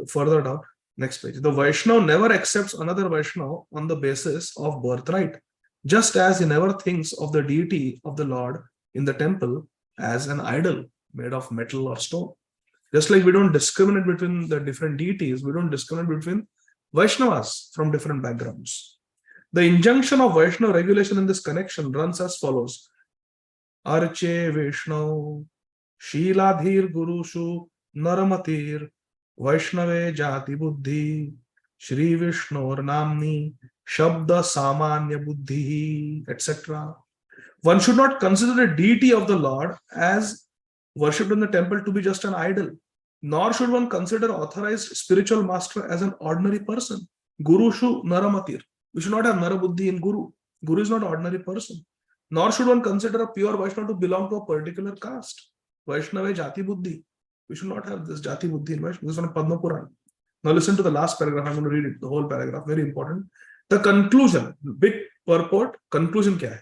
Further down, next page. The Vaishnava never accepts another Vaishnava on the basis of birthright, just as he never thinks of the deity of the Lord in the temple as an idol made of metal or stone. Just like we don't discriminate between the different deities, we don't discriminate between Vaishnavas from different backgrounds. The injunction of Vaishnava regulation in this connection runs as follows. Arche Vishnu Shiladhir Gurushu Naramatir Vaishnave Jati Buddhi Shri Vishnur Namni Shabda Samanya Buddhi, etc. One should not consider the deity of the Lord as worshipped in the temple to be just an idol, nor should one consider authorized spiritual master as an ordinary person. Gurushu Naramatir. We should not have Narabuddhi in Guru. Guru is not an ordinary person. Nor should one consider a pure Vaishnava to belong to a particular caste. Vaishnava Jati Buddhi. We should not have this Jati Buddhi in Vaishnava. This is from Padma Purana. Now listen to the last paragraph. I'm going to read it, the whole paragraph. Very important. The conclusion, big purport, conclusion kya hai?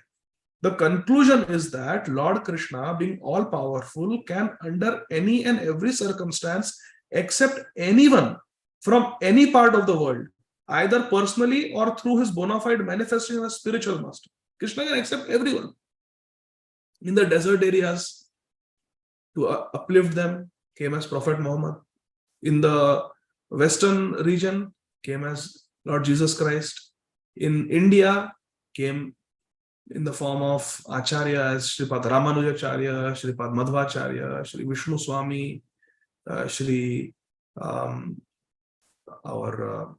The conclusion is that Lord Krishna, being all powerful, can under any and every circumstance accept anyone from any part of the world, either personally or through his bona fide manifestation as spiritual master. Krishna can accept everyone. In the desert areas, to uplift them, came as Prophet Muhammad. In the Western region, came as Lord Jesus Christ. In India, came in the form of Acharya as Sripad Ramanujacharya, Sripad Madhvacharya, Shri Vishnu Swami, Shri our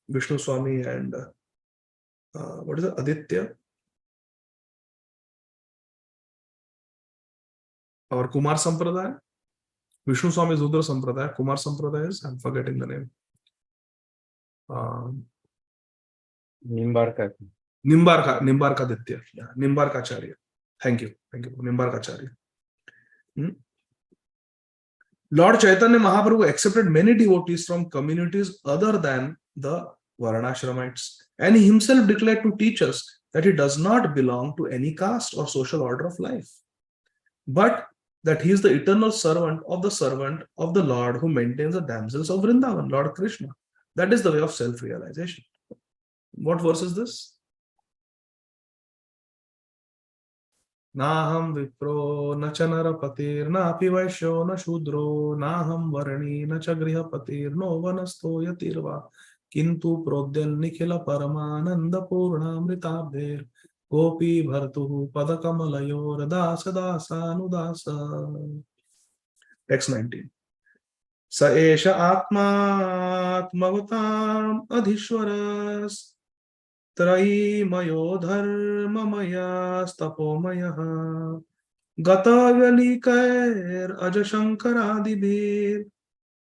Vishnu Swami and what is it? Aditya. Our Kumar Sampradaya. Vishnu Swami is Udra Sampradaya. Kumar Sampradaya is, I'm forgetting the name. Nimbarka. Nimbarka Aditya. Yeah, Nimbarkacharya. Thank you. Nimbarkacharya. Lord Chaitanya Mahaprabhu accepted many devotees from communities other than the Varnashramites, and he himself declared to teach us that he does not belong to any caste or social order of life, but that he is the eternal servant of the Lord who maintains the damsels of Vrindavan, Lord Krishna. That is the way of self-realization. What verse is this? Naham vipro na cha narapatir na api vaishyo na shudro naham varani na cha grihapatir no vanasto yatirva kintu prodyan nikhila paramananda purnamritabher gopi bhartuhu padakamalayor dasa dasa anudasa. Text 19. Sa esha atma atmavatam adhishwaras Trayimayo dharmamaya stapomayaha Gatavyalikair ajashankaradibhir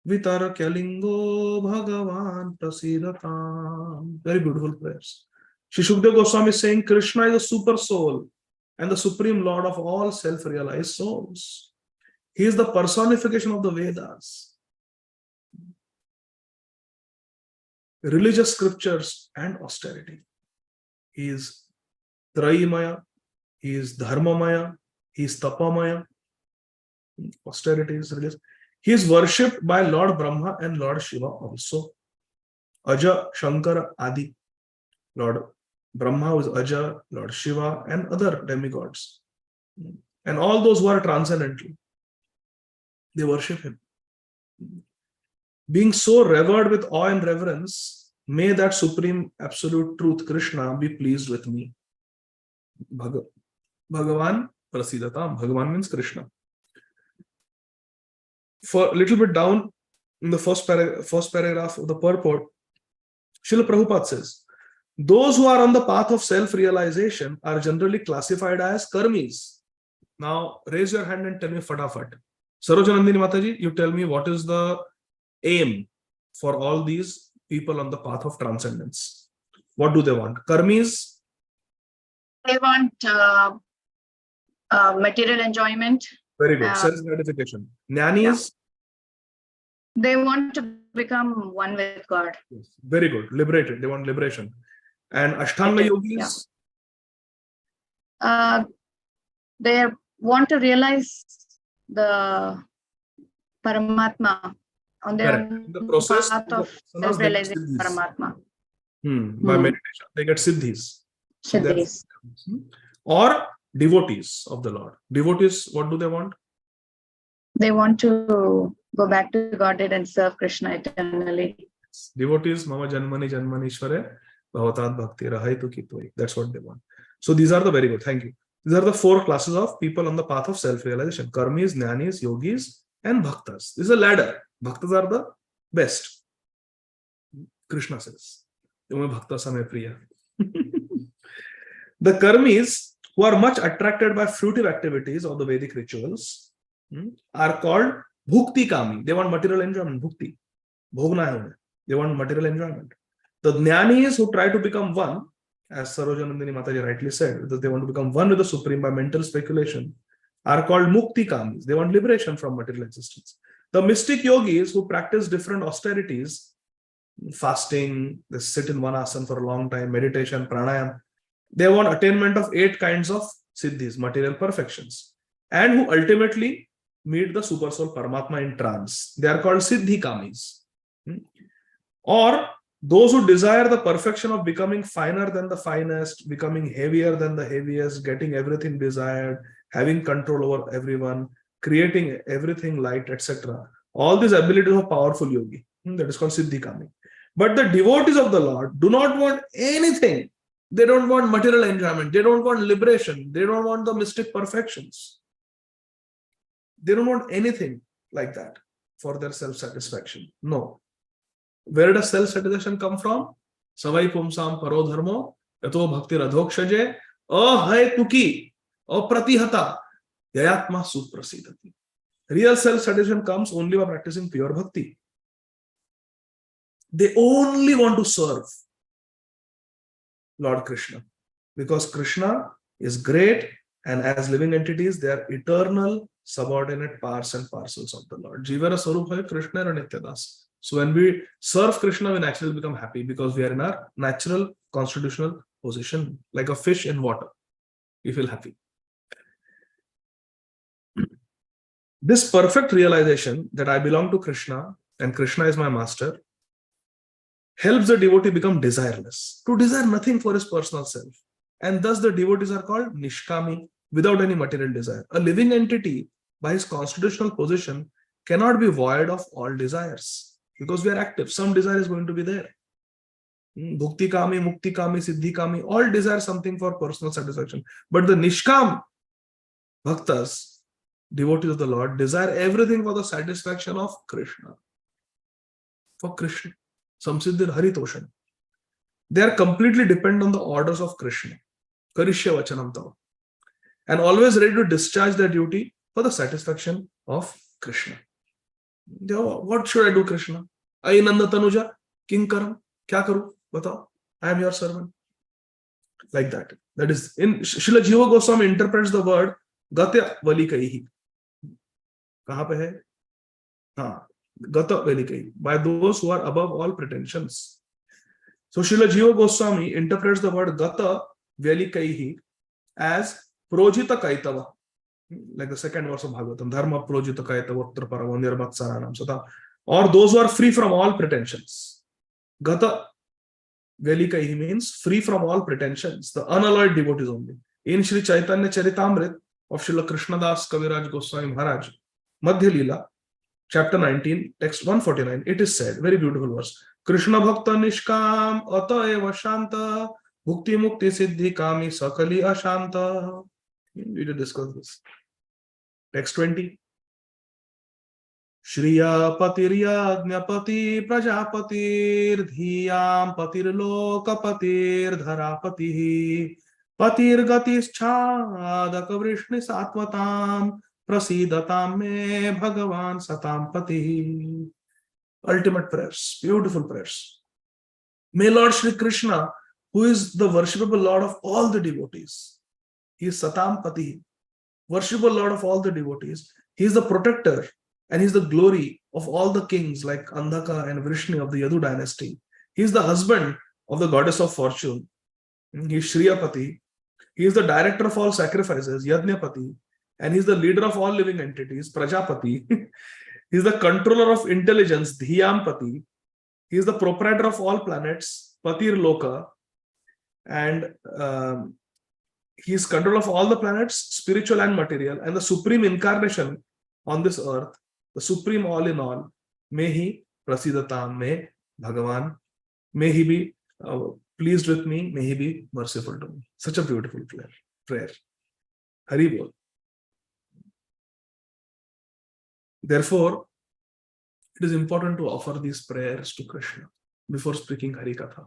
Vitarkyalingo Bhagavan Prasidatam. Very beautiful prayers. Shri Shukdev Goswami is saying Krishna is the super soul and the supreme lord of all self-realized souls. He is the personification of the Vedas, religious scriptures and austerity. He is Trayimaya, he is Dharmamaya, he is Tapamaya, austerities, religious. He is worshipped by Lord Brahma and Lord Shiva also. Aja, Shankara, Adi. Lord Brahma is Aja, Lord Shiva, and other demigods. And all those who are transcendental, they worship him. Being so revered with awe and reverence, may that supreme absolute truth, Krishna, be pleased with me. Bhagavan Prasidatam. Bhagavan means Krishna. For a little bit down in the first paragraph of the purport, Srila Prabhupada says, those who are on the path of self-realization are generally classified as karmis. Now, raise your hand and tell me fatafat. Sarojanandini Mataji, you tell me what is the aim for all these people on the path of transcendence. What do they want? Karmis? They want material enjoyment. Very good. Self-gratification. Jnanis? They want to become one with God. Yes. Very good. Liberated. They want liberation. And Ashtanga yogis? They want to realize the Paramatma on their the process path of self-realizing Paramatma. By meditation, they get siddhis. Siddhis. Or devotees of the Lord. Devotees, what do they want? They want to go back to Godhead and serve Krishna eternally. Devotees, Mama Janmani Janmanishware, Bhavatat Bhakti Rahaitu Kitoi. That's what they want. So these are the very good. Thank you. These are the 4 classes of people on the path of self-realization. Karmis, Jnanis, Yogis, and Bhaktas. This is a ladder. Bhaktas are the best. Krishna says, Bhakta Same Priya. The Karmis, who are much attracted by fruitive activities of the Vedic rituals, are called Bhukti Kami. They want material enjoyment. Bhukti. Bhogna hai. They want material enjoyment. The Jnanis who try to become one, as Sarojanandini Mataji rightly said, that they want to become one with the Supreme by mental speculation, are called Mukti Kamis. They want liberation from material existence. The mystic yogis who practice different austerities, fasting, they sit in one asana for a long time, meditation, pranayam, they want attainment of 8 kinds of siddhis, material perfections, and who ultimately meet the super soul Paramatma in trance. They are called Siddhi Kamis. Or those who desire the perfection of becoming finer than the finest, becoming heavier than the heaviest, getting everything desired, having control over everyone, creating everything light, etc. All these abilities of powerful yogi. That is called Siddhi Kami. But the devotees of the Lord do not want anything. They don't want material enjoyment. They don't want liberation. They don't want the mystic perfections. They don't want anything like that for their self-satisfaction. No. Where does self-satisfaction come from? Savai pumsam paro dharmo, yato bhakti radhokshaje, ahaituki, apratihata, yayatma suprasidati. Real self-satisfaction comes only by practicing pure bhakti. They only want to serve Lord Krishna, because Krishna is great, and as living entities, they are eternal, subordinate parts and parcels of the Lord. Jivara Sarupa Krishna and Nityadas. So when we serve Krishna, we naturally become happy because we are in our natural constitutional position, like a fish in water. We feel happy. This perfect realization that I belong to Krishna and Krishna is my master helps the devotee become desireless, to desire nothing for his personal self. And thus the devotees are called Nishkami, without any material desire. A living entity, by his constitutional position, cannot be void of all desires, because we are active. Some desire is going to be there. Bhukti Kami, Mukti Kami, Siddhi Kami, all desire something for personal satisfaction. But the Nishkam Bhaktas, devotees of the Lord, desire everything for the satisfaction of Krishna. For Krishna. Samsiddhir Haritoshan. They are completely dependent on the orders of Krishna. Karishya Vachanam Tava. And always ready to discharge their duty for the satisfaction of Krishna. What should I do, Krishna? Ainanda Tanuja, Kinkaram, Kya karu? Batao. I am your servant. Like that. That is, in Srila Jiva Goswami interprets the word Gatya Valikaihi. Kahan pe hai? Haan. Gata Velikai, by those who are above all pretensions. So Srila Jiva Goswami interprets the word Gata Velikaihi as Projita Kaitava. like the second verse of Bhagavatam, Dharma projita kayata vatra paramo nirmatsaranam satam, or those who are free from all pretensions. Gata Velikaihi means free from all pretensions, the unalloyed devotees only. In Sri Chaitanya Charitamrit of Srila Krishnadas Kaviraj Goswami Maharaj, Madhya Leela, chapter 19, text 149, it is said, very beautiful verse, Krishna Bhakta Nishkam Ata Eva Shanta Bhukti Mukti Siddhi Kami Sakali Ashanta. We did discuss this. Text 20. Shriya Patir Yajnapati Prajapatir Dhiyam Patir Lokapatir Dharapati Patir Gatis Chadaka Vrishnis Atmatam Prasidatam Me Bhagavan Satam Pati. Ultimate prayers, beautiful prayers. May Lord Shri Krishna, who is the worshipable Lord of all the devotees, he is Satam Pati, worshipable Lord of all the devotees, he is the protector and he is the glory of all the kings like Andhaka and Vrishni of the Yadu dynasty. He is the husband of the goddess of fortune. He is Shriyapati. He is the director of all sacrifices, Yajnapati, and he is the leader of all living entities, Prajapati. He is the controller of intelligence, Dhiyampati. He is the proprietor of all planets, Patir Loka, and he is control of all the planets, spiritual and material, and the supreme incarnation on this earth, the supreme all in all. May he prasidatam me Bhagavan. May he be pleased with me. May he be merciful to me. Such a beautiful prayer. Hari Bol. Therefore, it is important to offer these prayers to Krishna before speaking Hari Katha.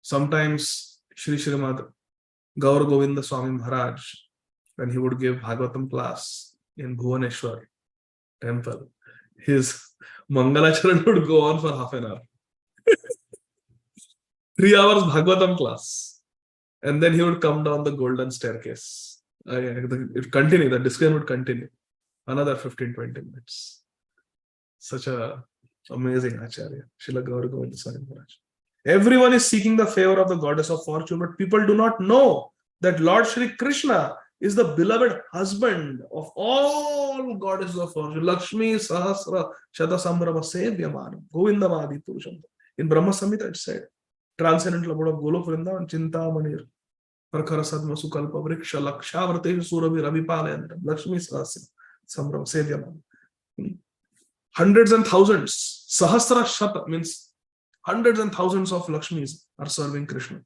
Sometimes Srīmad Gaur Govinda Swami Maharaj, when he would give Bhagavatam class in Bhuvaneshwar temple, his Mangalacharan would go on for half an hour. 3 hours Bhagavatam class. And then he would come down the golden staircase. It would continue, the discussion would continue. Another 15-20 minutes. Such a amazing Acharya, Srila Gaur Govinda Swami Maharaj. Everyone is seeking the favor of the goddess of fortune, but people do not know that Lord Shri Krishna is the beloved husband of all goddesses of fortune. Lakshmi Sahasra Shatasambrama Sevyamanam Govindamadi Purusham. In Brahma Samhita it said, transcendental abode of Golok Vrindavan Chintamanir Parkhara Sadma Sukalpa Vriksha Lakshavartesh Suravi Ravipalendram Lakshmi Sahasra Sambrama Sevyamanam. Hundreds and thousands, Sahasra Shata means hundreds and thousands of Lakshmis are serving Krishna.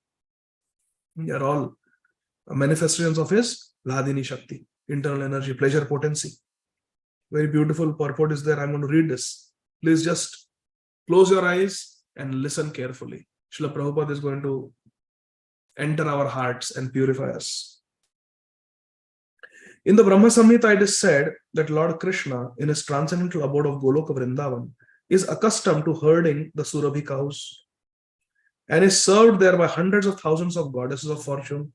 They are all manifestations of his Vladini Shakti, internal energy, pleasure potency. Very beautiful purport is there. I'm going to read this. Please just close your eyes and listen carefully. Srila Prabhupada is going to enter our hearts and purify us. In the Brahma Samhita, it is said that Lord Krishna, in his transcendental abode of Goloka Vrindavan, is accustomed to herding the Surabhi cows and is served there by hundreds of thousands of goddesses of fortune.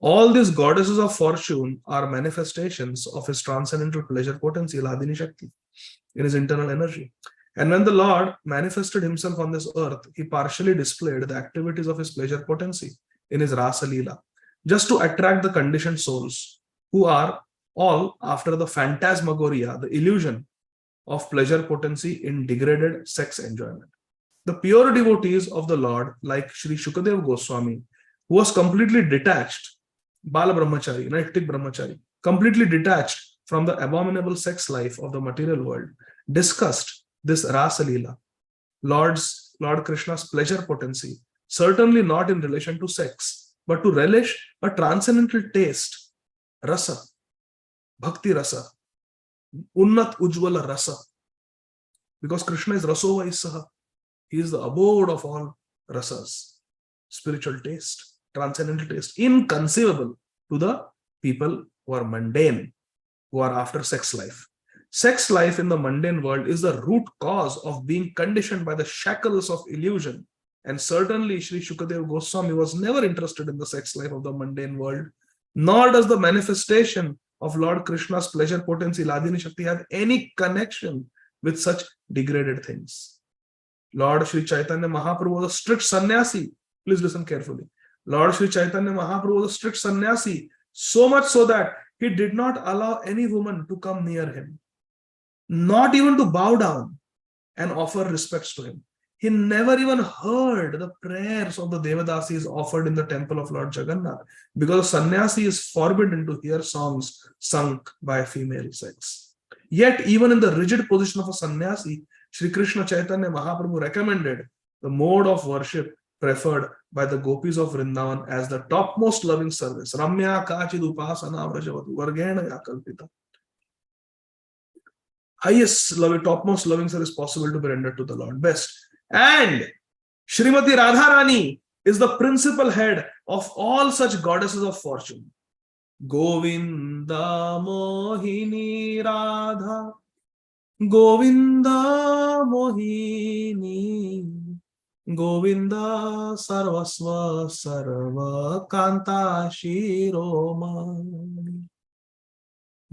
All these goddesses of fortune are manifestations of his transcendental pleasure potency, Vladini Shakti, in his internal energy. And when the Lord manifested himself on this earth, he partially displayed the activities of his pleasure potency in his Rasa Leela, just to attract the conditioned souls who are all after the phantasmagoria, the illusion of pleasure potency in degraded sex enjoyment. The pure devotees of the Lord, like Sri Shukadev Goswami, who was completely detached, Bala Brahmachari, Naistik Brahmachari, completely detached from the abominable sex life of the material world, discussed this Rasa Leela, Lord Krishna's pleasure potency, certainly not in relation to sex, but to relish a transcendental taste, rasa, bhakti rasa, unnat ujjvala rasa. Because Krishna is Raso Vaisaha. He is the abode of all rasas, spiritual taste, transcendental taste, inconceivable to the people who are mundane, who are after sex life. Sex life in the mundane world is the root cause of being conditioned by the shackles of illusion. And certainly Sri Shukadev Goswami was never interested in the sex life of the mundane world, nor does the manifestation of Lord Krishna's pleasure potency, Vladini Shakti, have any connection with such degraded things. Lord Sri Chaitanya Mahaprabhu was a strict sannyasi. Please listen carefully. Lord Sri Chaitanya Mahaprabhu was a strict sannyasi, so much so that he did not allow any woman to come near him, not even to bow down and offer respects to him. He never even heard the prayers of the Devadasis offered in the temple of Lord Jagannath, because a sannyasi is forbidden to hear songs sung by female sex. Yet, even in the rigid position of a sannyasi, Sri Krishna Chaitanya Mahaprabhu recommended the mode of worship preferred by the gopis of Vrindavan as the topmost loving service. Ramya kachid upasana vrajavatu vargena yakalpita. Highest loving, topmost loving service possible to be rendered to the Lord. Best. And Srimati Radharani is the principal head of all such goddesses of fortune. Govinda Mohini Radha, Govinda Mohini, Govinda Sarvasva Sarva Kanta Shiromani,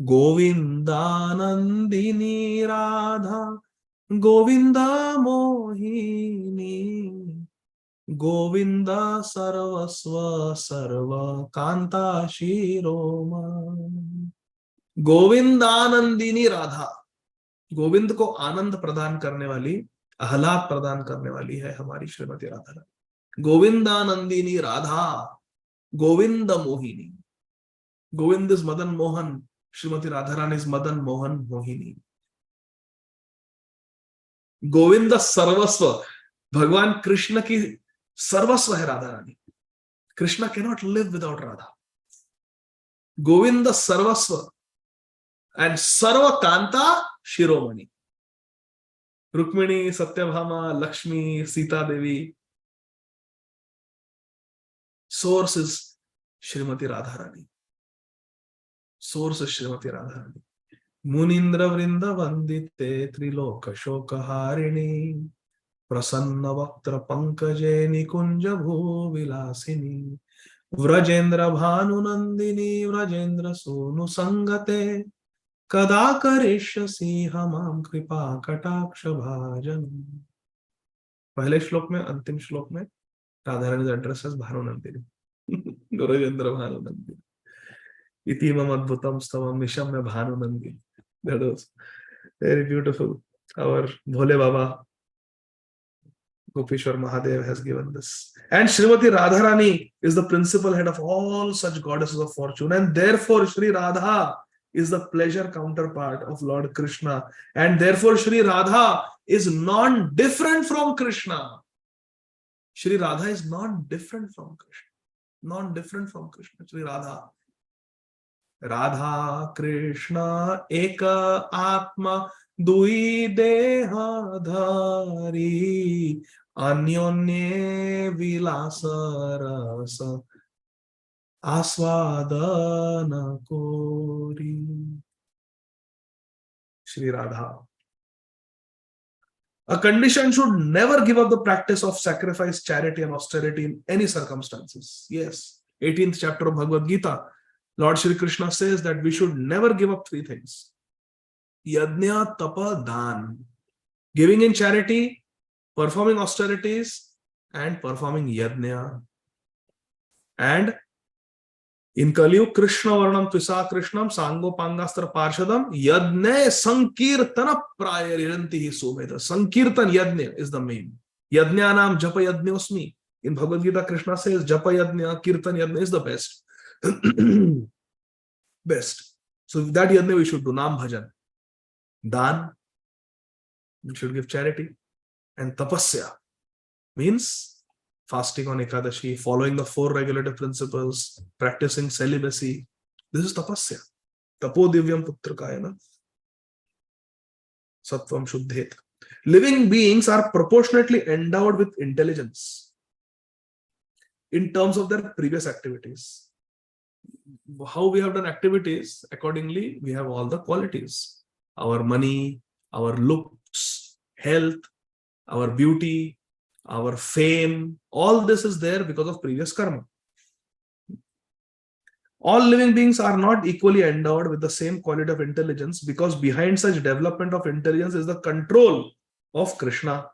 Govinda Nandini Radha, Govinda Mohini, Govinda Sarvasva Sarva Kanta Shiromani. गोविंदानंदिनी Radha, Govind को आनंद प्रदान करने वाली, आह्लाद प्रदान करने वाली है हमारी Shrimati Radha. Govindanandini Radha, Govind Mohini. Govind is Madan Mohan, Shrimati Radha Rani is Madan Mohan Mohini. Govind सर्वस्व, भगवान कृष्ण की सर्वस्व है Radha Rani. Krishna cannot live without Radha. Govind सर्वस्व and Sarva Kanta Shiromani. Rukmini, Satyabhama, Lakshmi, Sita Devi. Source is Srimati Radharani. Source is Srimati Radharani. Munindra Vrinda Vandite Triloka Shokaharini Prasanna Vaktra Pankaje Nikunja Bhu Vilasini Vrajendra Bhanu Nandini Vrajendra Sonu Sangate Kada Karishasi Hamam Kripa Kataksh Bhajan. पहले श्लोक में, अंतिम श्लोक में Radha Rani address as Bhanu Nandini, गुरुजेंद्र Bhanu Nandini. इति मम अद्भुतम स्तवम mission में Bhanu Nandini. That was very beautiful. Our Bhole Baba Gopishwar Mahadev has given this. And Srimati Radharani is the principal head of all such goddesses of fortune, and therefore Sri Radha is the pleasure counterpart of Lord Krishna, and therefore Sri Radha is non-different from Krishna. Sri Radha is non-different from Krishna. Non-different from Krishna. Sri Radha. Radha Krishna Eka Atma Dui Deha Dhari Anyonye Vilasa Rasa Aswadana Kori. Sri Radha. A condition should never give up the practice of sacrifice, charity and austerity in any circumstances. Yes, 18th chapter of Bhagavad Gita, Lord Shri Krishna says that we should never give up three things. Yajna, Tapa, Dan. Giving in charity, performing austerities, and performing yajna. And in Kaliyug, Krishna Varnam Tvisa Krishnam Sango Pangastra Parshadam Yadne Sankirtana Prayariranti Sumeda. Sankirtan Yadne is the main. Yadnya Nam Japa Yadnyosmi. In Bhagavad Gita, Krishna says Japa Yadnya, Kirtan Yadnya is the best. Best. So that Yadnya we should do. Nam Bhajan. Dan, we should give charity. And Tapasya means fasting on Ekadashi, following the 4 regulative principles, practicing celibacy. This is tapasya. Tapo divyam putrakayana. Sattvam shuddhet. Living beings are proportionately endowed with intelligence in terms of their previous activities. How we have done activities, accordingly, we have all the qualities. Our money, our looks, health, our beauty, our fame, all this is there because of previous karma. All living beings are not equally endowed with the same quality of intelligence, because behind such development of intelligence is the control of Krishna.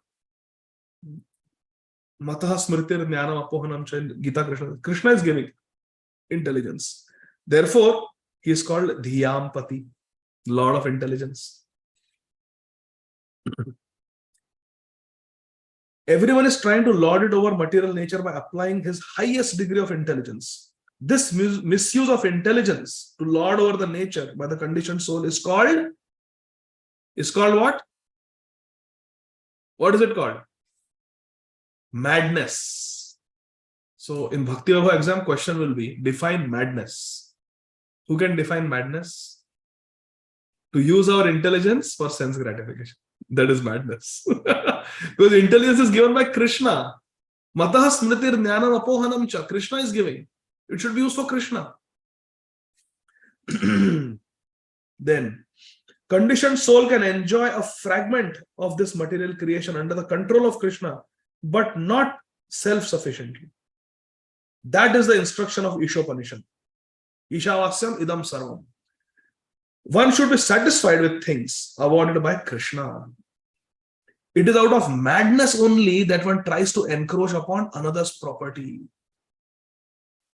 Mataha smritir jnanam apohanam cha Gita Krishna. Krishna is giving intelligence. Therefore, He is called Dhiyampati, Lord of Intelligence. Everyone is trying to lord it over material nature by applying his highest degree of intelligence. This misuse of intelligence to lord over the nature by the conditioned soul is called what? What is it called? Madness. So in Bhakti Vaibhava exam, question will be, define madness. Who can define madness? To use our intelligence for sense gratification. That is madness. Because intelligence is given by Krishna. Matah smritir jnanam apohanam cha. Krishna is giving. It should be used for Krishna. Then, conditioned soul can enjoy a fragment of this material creation under the control of Krishna, but not self-sufficiently. That is the instruction of Ishopanishad. Ishavasyam idam sarvam. One should be satisfied with things awarded by Krishna. It is out of madness only that one tries to encroach upon another's property.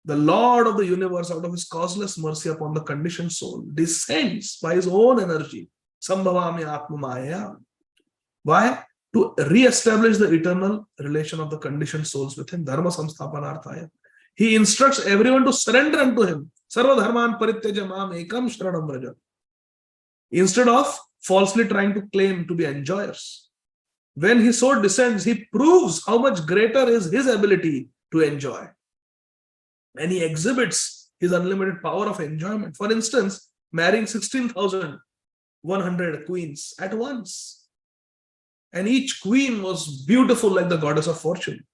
The Lord of the universe, out of his causeless mercy upon the conditioned soul, descends by his own energy. Sambhavami Atmamaya. Why? To re-establish the eternal relation of the conditioned souls with him. Dharma samsthapanarthaya. He instructs everyone to surrender unto him. Sarva dharman parityaja mam ekam shranam vraja. Instead of falsely trying to claim to be enjoyers. When he so descends, he proves how much greater is his ability to enjoy. And he exhibits his unlimited power of enjoyment. For instance, marrying 16,100 queens at once. And each queen was beautiful like the goddess of fortune.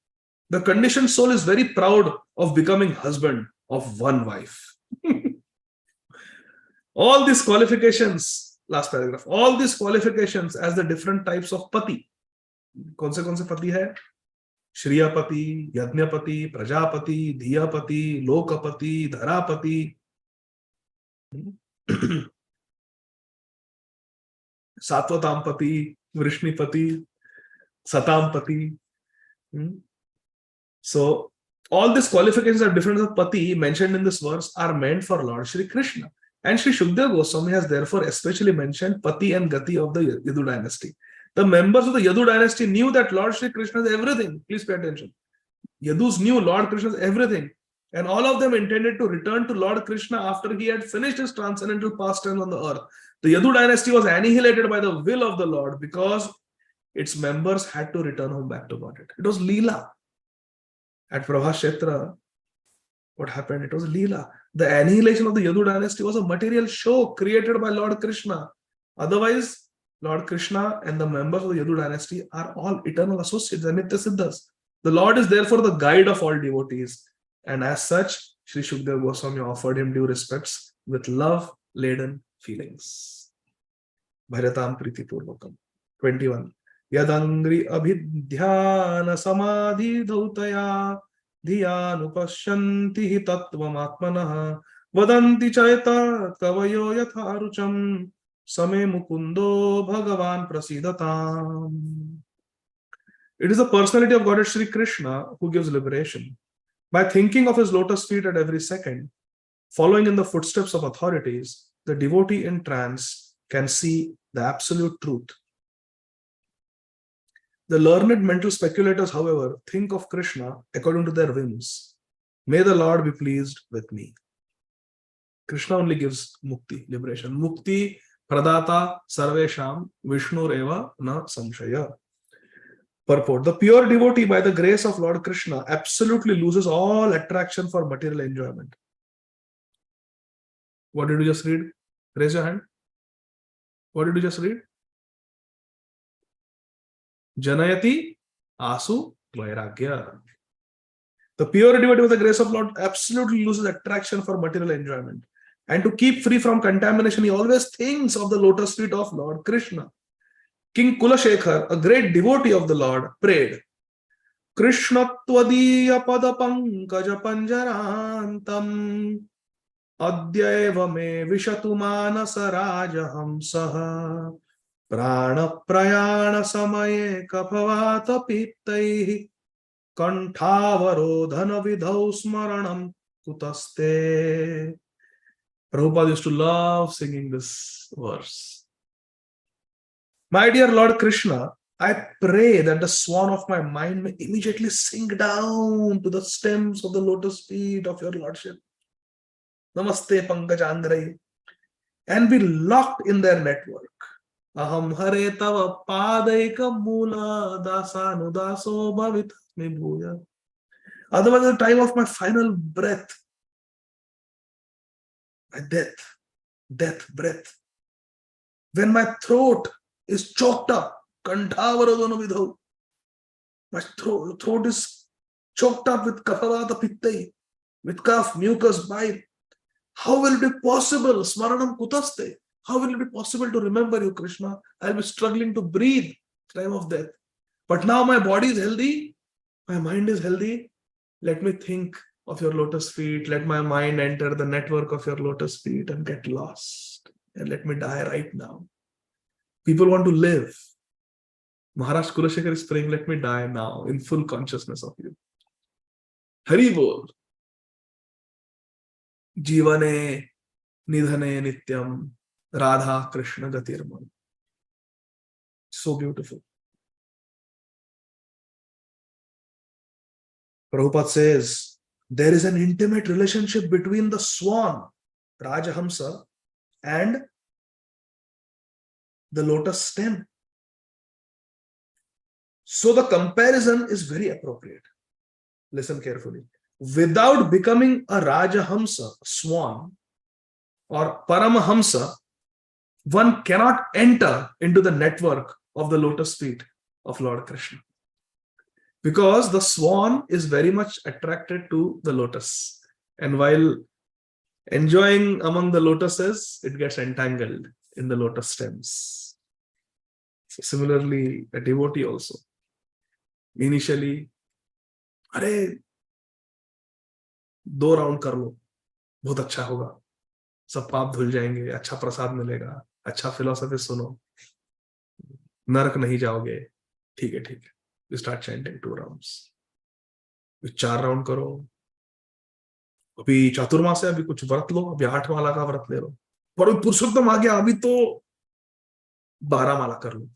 The conditioned soul is very proud of becoming husband of one wife. All these qualifications, last paragraph, all these qualifications as the different types of pati. कौन से पति है? श्रियापति, यज्ञपति, Prajapati, धियापति, Lokpati, धरापति, सात्वतामपति, वृष्णिपति, सतामपति. So all these qualifications are different of pati mentioned in this verse are meant for Lord Shri Krishna. And Shri Shukdev Goswami has therefore especially mentioned pati and gati of the Yadu dynasty. The members of the Yadu dynasty knew that Lord Shri Krishna is everything. Please pay attention. Yadus knew Lord Krishna is everything. And all of them intended to return to Lord Krishna after he had finished his transcendental pastimes on the earth. The Yadu dynasty was annihilated by the will of the Lord because its members had to return home back to Godhead. It was Leela. At Prabhashetra, what happened? It was Leela. The annihilation of the Yadu dynasty was a material show created by Lord Krishna. Otherwise, Lord Krishna and the members of the Yadu dynasty are all eternal associates, Nitya Siddhas. The Lord is therefore the guide of all devotees. And as such, Sri Shukdev Goswami offered him due respects with love-laden feelings. Bharatam Priti Purvakam. 21. Yadangri abhidhyana samadhi dhautaya dhyanupashyanti tattvam atmanah vadanti chaita kavayo yatharucham Same Mukundo Bhagavan Prasidatam. It is the personality of Godhead Sri Krishna who gives liberation. By thinking of his lotus feet at every second, following in the footsteps of authorities, the devotee in trance can see the absolute truth. The learned mental speculators, however, think of Krishna according to their whims. May the Lord be pleased with me. Krishna only gives mukti, liberation. Mukti Pradata Sarvesham Vishnu Reva Na Samshaya. Purport. The pure devotee, by the grace of Lord Krishna, absolutely loses all attraction for material enjoyment. What did you just read? Raise your hand. What did you just read? Janayati Asu Vairagya. The pure devotee, by the grace of Lord, absolutely loses attraction for material enjoyment. And to keep free from contamination, he always thinks of the lotus feet of Lord Krishna. King Kulashekar, a great devotee of the Lord, prayed, Krishna tvadiya pada pankaja panjarantam adyeva me vishatu manasa rajaham saha prana prayana samaye kapavata pittaihi kanthavaro dhana vidhau smaranam kutaste. Prabhupada used to love singing this verse. My dear Lord Krishna, I pray that the swan of my mind may immediately sink down to the stems of the lotus feet of your Lordship. Namaste Pankajandrai, and be locked in their network. Aham hare tava padaika mula dasanudaso bhavit me bhuya. Otherwise, at the time of my final breath, my death breath, when my throat is choked up, kantavarodana vidho, my throat is choked up with kaphavata pittai, with cough, mucus, bile. How will it be possible? Smaranam kutaste. How will it be possible to remember you, Krishna? I'll be struggling to breathe time of death. But now my body is healthy, my mind is healthy. Let me think of your lotus feet. Let my mind enter the network of your lotus feet and get lost. And let me die right now. People want to live. Maharaj Kulashekar is praying, let me die now in full consciousness of you. Hari Bol. Jivane nidhane nityam Radha Krishna gatirman. So beautiful. Prabhupada says, there is an intimate relationship between the swan, Rajahamsa, and the lotus stem. So the comparison is very appropriate. Listen carefully. Without becoming a Rajahamsa, swan, or Paramahamsa, one cannot enter into the network of the lotus feet of Lord Krishna. Because the swan is very much attracted to the lotus. And while enjoying among the lotuses, it gets entangled in the lotus stems. So similarly, a devotee also. Initially, अरे 2 round कर लो, बहुत अच्छा होगा, सब पाप धुल जाएंगे, अच्छा प्रसाद मिलेगा, अच्छा फिलोसफी सुनो, नरक नहीं जाओगे, ठीक है, you start chanting 2 rounds, 4 round करो, अभी चातुर्मास है, अभी कुछ व्रत लो, अभी 8 माला का व्रत ले लो, पर पुरुषोत्तम आ गया, अभी तो 12 माला कर लो.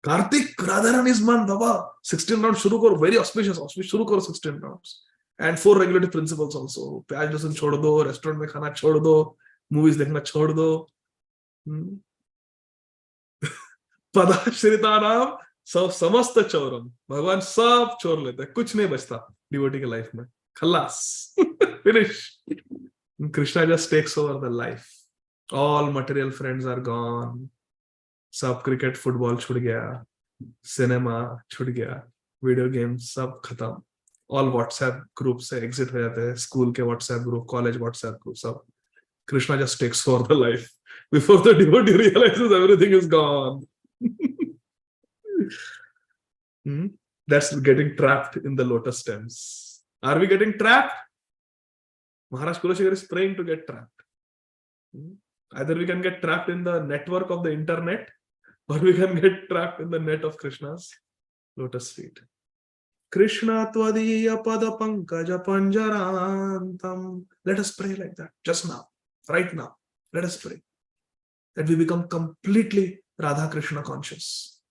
Kartik, Radharan is man, Baba. 16 rounds shuru karo, very auspicious, shuru karo 16 rounds. And 4 regulative principles also. Pyaj lasan chhod do, restaurant mein khana chhod do, movies dekhna chhod do. Pada Shritanam, sab samasta choram. Bhagwan sab chor leta hai, kuch nahi bachta devotee ke life mein. Khalas. Finish. Krishna just takes over the life. All material friends are gone. सब cricket football छूट गया, cinema छूट गया, video game सब खत्म, all WhatsApp group से exit हो जाते हैं, स्कूल के WhatsApp group, college WhatsApp group, सब. Krishna just takes over the life before the devotee realizes everything is gone. That's getting trapped in the lotus stems. Are we getting trapped? Maharaj Kulashekar is praying to get trapped. Either we can get trapped in the network of the internet, or we can get trapped in the net of Krishna's lotus feet. Krishna tvadiya pada pankaja panjarantam. Let us pray like that, just now, right now. Let us pray that we become completely Radha Krishna conscious.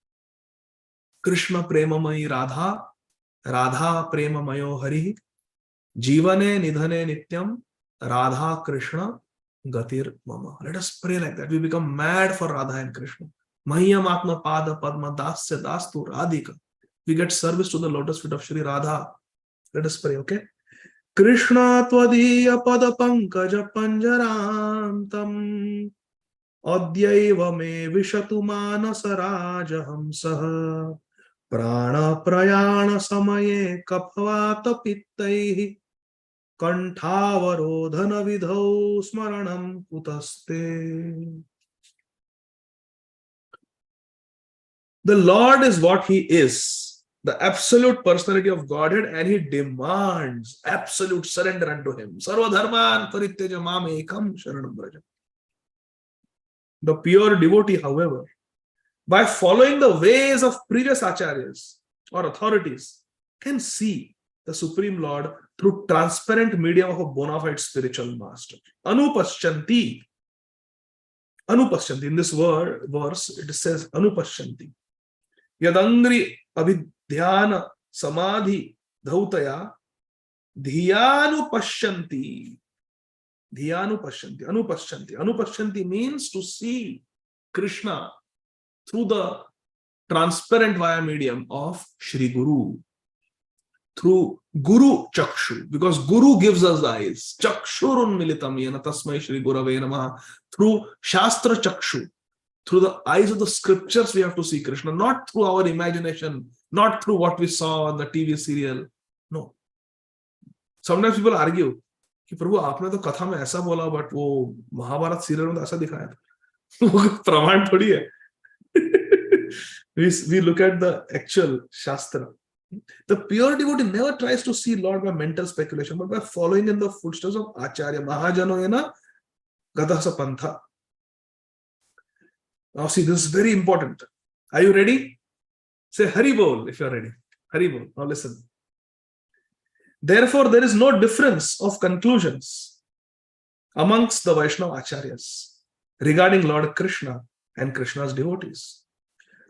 Krishna premamayi Radha, Radha premamayo Hari, Jivane nidhane nityam, Radha Krishna Gatir Mama. Let us pray like that. We become mad for Radha and Krishna. Mahyam Atma Pada Padma Dasya Dastu Radhika. We get service to the lotus feet of Shri Radha. Let us pray, okay? Krishna Tvadiya Pada Pankaja Panjarantam Adyaiva Me Vishatu Manasa Rajahamsaha Prana Prayana Samaye Kaphavata Pittaihi Kantavarodhana vidhau smaranam kutaste. The Lord is what He is, the absolute personality of Godhead, and He demands absolute surrender unto Him. Sarva dharman parityaja mam ekam sharanam braja. The pure devotee, however, by following the ways of previous acharyas or authorities, can see the Supreme Lord through transparent medium of a bona fide spiritual master. Anupashyanti. Anupashyanti. In this verse, it says Anupashyanti. Yadangri abhidhyana samadhi dhautaya dhyanupashyanti. Dhyanupashyanti. Anupashyanti. Anupashyanti means to see Krishna through the transparent via medium of Shri Guru. Through Guru Chakshu, because Guru gives us the eyes. Chakshurun militam yena tasmai Shri Gurave namaha. Through Shastra Chakshu, through the eyes of the scriptures, we have to see Krishna, not through our imagination, not through what we saw on the TV serial. No. Sometimes people argue कि प्रभु आपने तो कथा में ऐसा बोला, but वो Mahabharat serial में तो ऐसा दिखाया था. प्रमाण थोड़ी है. We look at the actual Shastra. The pure devotee never tries to see Lord by mental speculation, but by following in the footsteps of Acharya. Mahajano yena gadasa pantha. Now see, this is very important. Are you ready? Say Hari Bol if you are ready. Hari Bol. Now listen. Therefore, there is no difference of conclusions amongst the Vaishnava Acharyas regarding Lord Krishna and Krishna's devotees.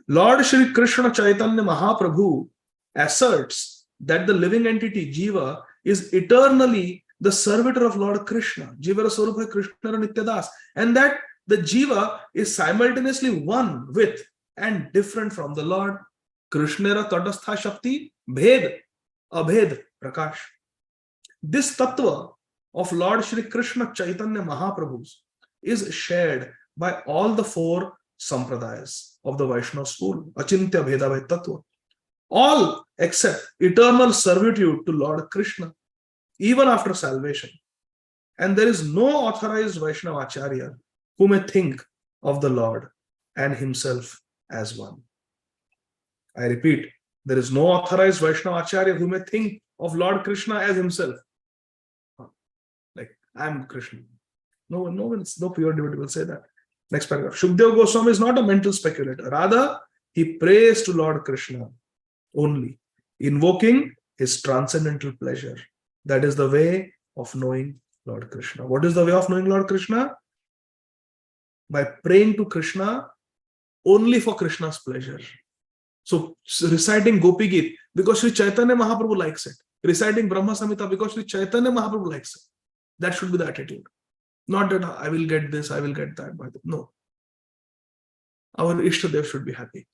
Lord Shri Krishna Chaitanya Mahaprabhu asserts that the living entity Jiva is eternally the servitor of Lord Krishna, Jiva Swarupa Krishna Nityadas, and that the Jiva is simultaneously one with and different from the Lord. Krishnera Tadastha Shakti Bhed Abhed Prakash. This tattva of Lord Shri Krishna Chaitanya Mahaprabhu's is shared by all the four sampradayas of the Vaishnava school, Achintya Bheda Bhed Tattva. All except eternal servitude to Lord Krishna, even after salvation. And there is no authorized Vaishnava Acharya who may think of the Lord and himself as one. I repeat, there is no authorized Vaishnava Acharya who may think of Lord Krishna as himself. Like, I am Krishna. No pure devotee will say that. Next paragraph. Shukdev Goswami is not a mental speculator. Rather, he prays to Lord Krishna only, invoking his transcendental pleasure. That is the way of knowing Lord Krishna. What is the way of knowing Lord Krishna? By praying to Krishna only for Krishna's pleasure. So reciting Gopi Geet because Sri Chaitanya Mahaprabhu likes it. Reciting Brahma Samhita because Sri Chaitanya Mahaprabhu likes it. That should be the attitude. Not that I will get this, I will get that. No. Our Ishtadev should be happy.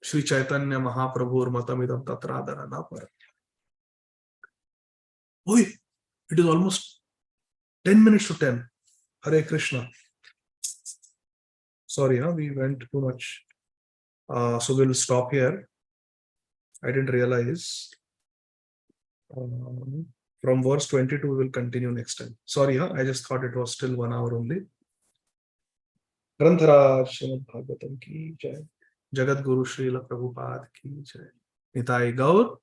Sri Chaitanya Mahaprabhu Matamidam Tatradara Napara. Oi, it is almost 10 minutes to 10. Hare Krishna. Sorry, we went too much. So we'll stop here. I didn't realize. From verse 22, we will continue next time. Sorry, I just thought it was still 1 hour only. Grantharaj Srīmad Bhāgavatam ki jai. Jagat Guru Srila Prabhupada ki jai. Nitai Gaur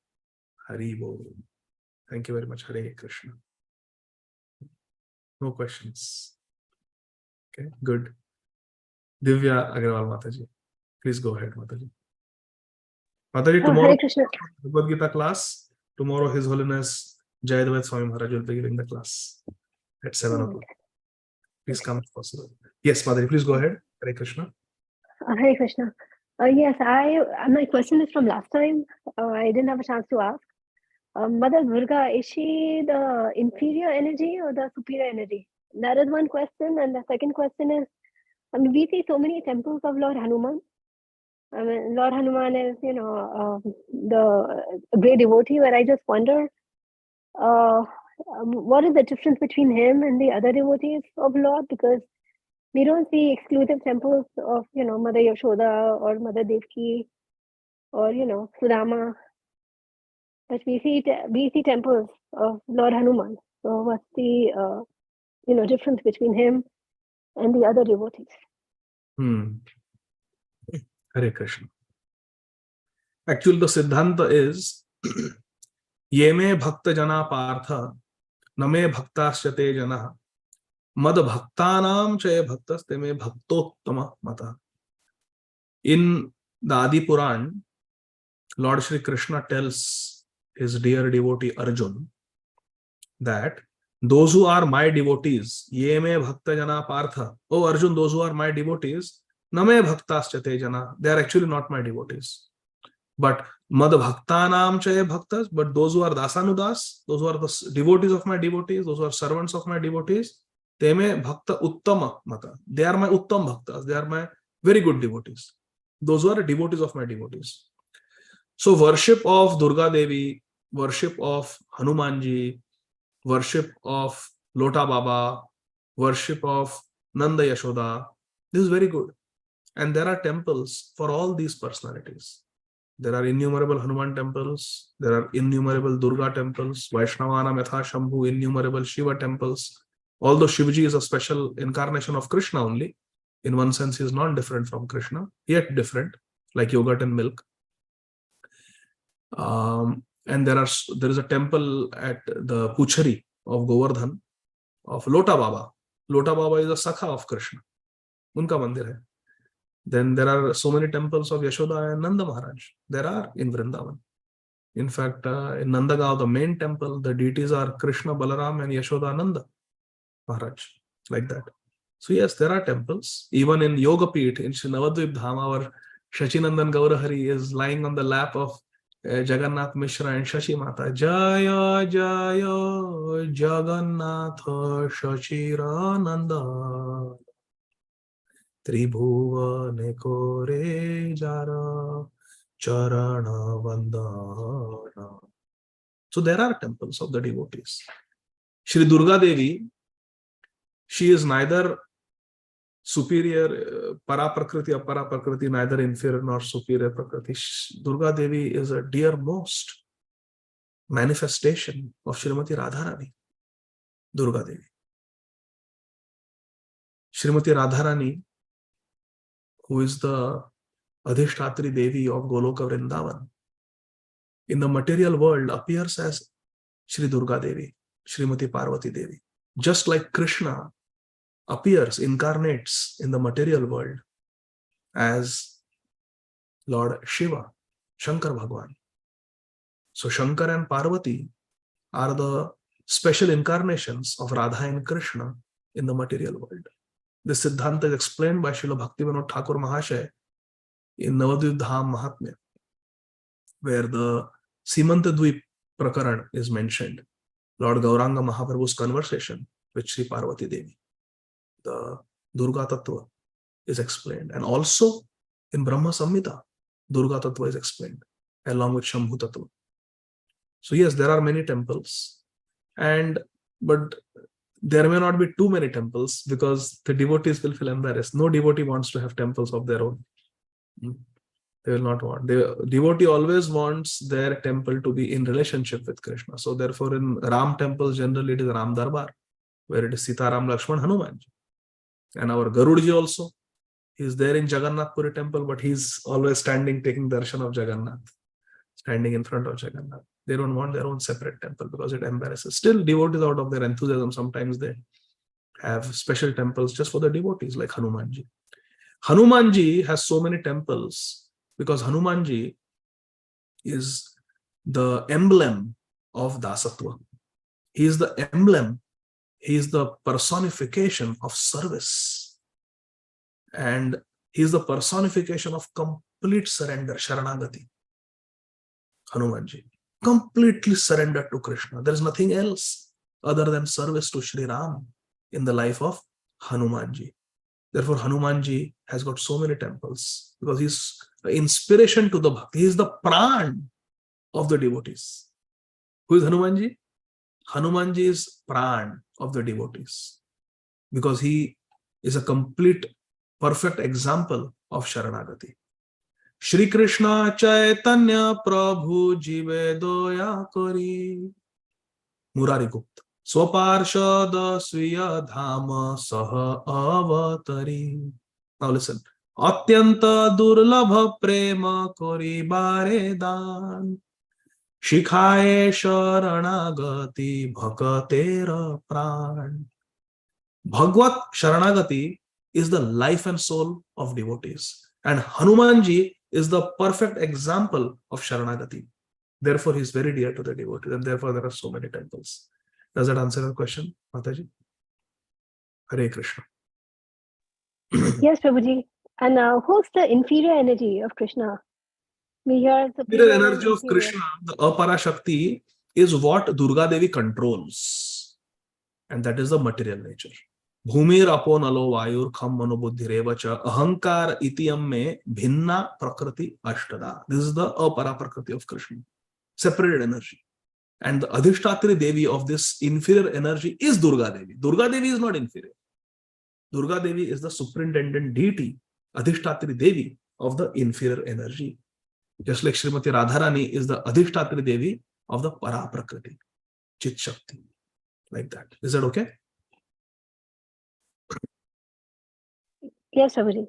Hari Bol. Thank you very much. Hare Krishna. No questions. Okay, good. Divya Agarwal Mataji. Please go ahead, Mataji. Mataji, tomorrow, Hare Krishna. Bhagavad Gita class. Tomorrow, His Holiness Jayadvaita Swami Maharaj will be giving the class at 7 o'clock. Please come if possible. Yes, Mataji, please go ahead. Hare Krishna. Hare Krishna. Yes, my question is from last time. I didn't have a chance to ask. Mother Durga, is she the inferior energy or the superior energy? That is one question. And the second question is, we see so many temples of Lord Hanuman. Lord Hanuman is, the great devotee, where I just wonder, what is the difference between him and the other devotees of Lord? Because we don't see exclusive temples of, Mother Yashoda or Mother Devaki or, Sudama. But we see temples of Lord Hanuman. So what's the, difference between him and the other devotees? Hare Krishna. Actually, the Siddhanta is Yeme Bhakta Jana Partha Name Bhaktasyate Jana Mad Bhaktanam Chaye Bhaktas Teme Bhaktottama Mata. In the Adi Puran, Lord Shri Krishna tells his dear devotee Arjun that those who are my devotees, ye me bhakta jana partha, oh Arjun, those who are my devotees, na me bhaktaschate jana, they are actually not my devotees. But mad bhaktanam chaye bhaktas, but those who are dasanudas, those who are the devotees of my devotees, those who are servants of my devotees, te me bhakta uttama mata. They are my uttam bhaktas, they are my very good devotees. Those who are devotees of my devotees. So worship of Durga Devi, worship of Hanumanji, worship of Lota Baba, worship of Nanda Yashoda, this is very good. And there are temples for all these personalities. There are innumerable Hanuman temples, there are innumerable Durga temples, Vaishnavana Metha Shambhu, innumerable Shiva temples. Although Shivaji is a special incarnation of Krishna only, in one sense he is not different from Krishna, yet different, like yogurt and milk. And there is a temple at the Puchari of Govardhan of Lota Baba. Lota Baba is a Sakha of Krishna. Unka mandir hai. Then there are so many temples of Yashoda and Nanda Maharaj. There are in Vrindavan. In fact, in Nandagaon, the main temple, the deities are Krishna, Balaram, and Yashoda Nanda Maharaj. Like that. So yes, there are temples. Even in Yogapeeth, in Navadvip Dham, our Shachinandan Gaurahari is lying on the lap of Jagannath Mishra and Shashi Mata. Jaya Jaya Jagannath Shachirananda Tribhuvane Kore Jara Charana Vandana. So there are temples of the devotees. Shri Durga Devi, she is neither superior, para prakriti, apara prakriti, neither inferior nor superior prakriti. Durga Devi is a dearmost manifestation of Srimati Radharani. Durga Devi. Srimati Radharani, who is the Adhishtatri Devi of Goloka Vrindavan, in the material world appears as Shri Durga Devi, Srimati Parvati Devi. Just like Krishna appears, incarnates in the material world as Lord Shiva, Shankar Bhagwan. So Shankar and Parvati are the special incarnations of Radha and Krishna in the material world. This Siddhanta is explained by Srila Bhaktivinoda Thakur Mahasaya in Navadvip Dham Mahatmya, where the Simantadvip Prakaran is mentioned. Lord Gauranga Mahaprabhu's conversation with Sri Parvati Devi. The Durga Tattva is explained. And also in Brahma Samhita, Durga Tattva is explained along with Shambhu Tattva. So yes, there are many temples, but there may not be too many temples because the devotees will feel embarrassed. No devotee wants to have temples of their own. They will not want. The devotee always wants their temple to be in relationship with Krishna. So therefore in Ram temples, generally it is Ram Darbar, where it is Sita, Ram, Lakshman, Hanumanji. And our Garudji also, he is there in Jagannath Puri temple, but he's always standing, taking darshan of Jagannath, standing in front of Jagannath. They don't want their own separate temple because it embarrasses. Still, devotees, out of their enthusiasm, sometimes they have special temples just for the devotees, like Hanumanji. Hanumanji has so many temples because Hanumanji is the emblem of Dasatva. He is the emblem. He is the personification of service. And he is the personification of complete surrender, Sharanagati. Hanumanji. Completely surrendered to Krishna. There is nothing else other than service to Sri Ram in the life of Hanumanji. Therefore, Hanumanji has got so many temples because he's an inspiration to the Bhakti. He is the pran of the devotees. Who is Hanumanji? Hanumanji is pran of the devotees because he is a complete, perfect example of Sharanagati. Shri Krishna Chaitanya Prabhu Jive Doya Kori Murari Gupta Swaparshada Sviya Dhama Saha Avatari. Now listen. Atyanta Durlabha Prema Kori Bare Dan Shikhaye Sharanagati Bhakatera Pran. Bhagavad Sharanagati is the life and soul of devotees. And Hanumanji is the perfect example of Sharanagati. Therefore, he is very dear to the devotees, and therefore there are so many temples. Does that answer your question, Mataji? Hare Krishna. Yes, Prabhuji. And who's the inferior energy of Krishna? We hear The superior energy and of inferior. Krishna, the Apara Shakti, is what Durga Devi controls, and that is the material nature. Bhumir apon alo vayur kham manobuddhi revacha ahankar itiyam me bhinna prakriti ashtada. This is the Apara Prakriti of Krishna, separated energy. And the Adhishtatri Devi of this inferior energy is Durga Devi. Durga Devi is not inferior. Durga Devi is the superintendent deity, Adhishtatri Devi of the inferior energy. Just like Srimati Radharani is the Adhishtatri Devi of the Para Prakriti, Chit Shakti. Like that. Is that okay? Yes, Prabhuji.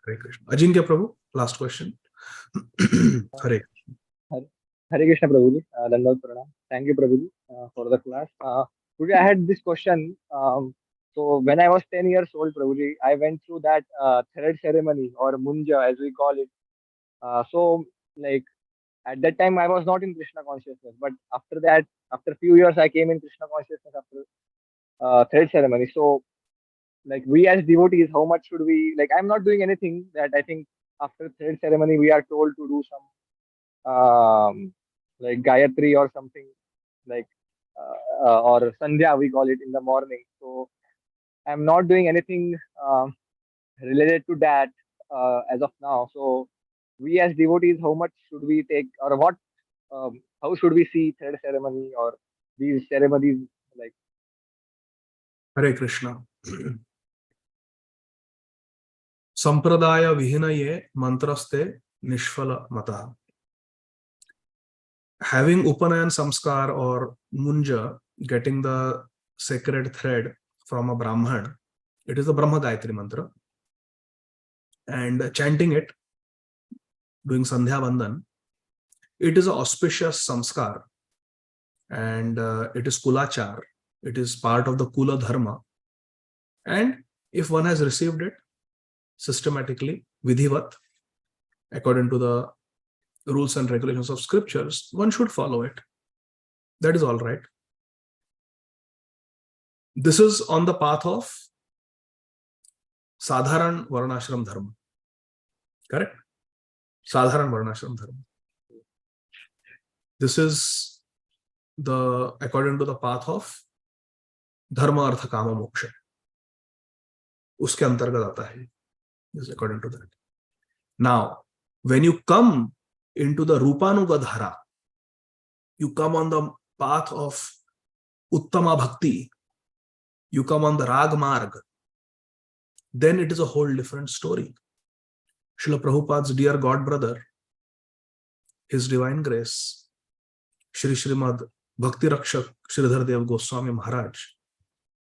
Hare Krishna. Ajinkya Prabhu, last question. Hare. Hare Krishna Prabhuji, Dandavat Pranam. Thank you Prabhuji for the class. Today I had this question. So when I was 10 years old, Prabhuji, I went through that thread ceremony or munja as we call it. So like at that time I was not in Krishna consciousness, but after that, after a few years, I came in Krishna consciousness after thread ceremony. So like we as devotees, how much should we, like I'm not doing anything that I think after thread ceremony we are told to do some like Gayatri or something like or Sandhya we call it in the morning. So I'm not doing anything related to that as of now. So we as devotees, how much should we take or what? How should we see thread ceremony or these ceremonies like? Hare Krishna. Sampradaya vihinaye mantraste nishfala mata. Having Upanayan Samskar or Munja, getting the sacred thread from a Brahman, it is the Brahma Gayatri mantra. And chanting it, doing Sandhya Vandan, it is an auspicious Samskar. And it is Kulachar. It is part of the Kula Dharma. And if one has received it systematically, Vidhivat, according to the rules and regulations of scriptures, one should follow it. That is all right. This is on the path of Sadharan Varnashram Dharma. Correct? Sadharan Varnashram Dharma. This is the according to the path of Dharma Artha Kama Moksha. Uske antargat aata hai. This is according to that. Now, when you come into the Rupanuga Dhara, you come on the path of Uttama Bhakti, you come on the Rag Marg, then it is a whole different story. Srila Prabhupada's dear God brother, His Divine Grace, Srimad Bhakti Rakshak Sridhar Dev Goswami Maharaj,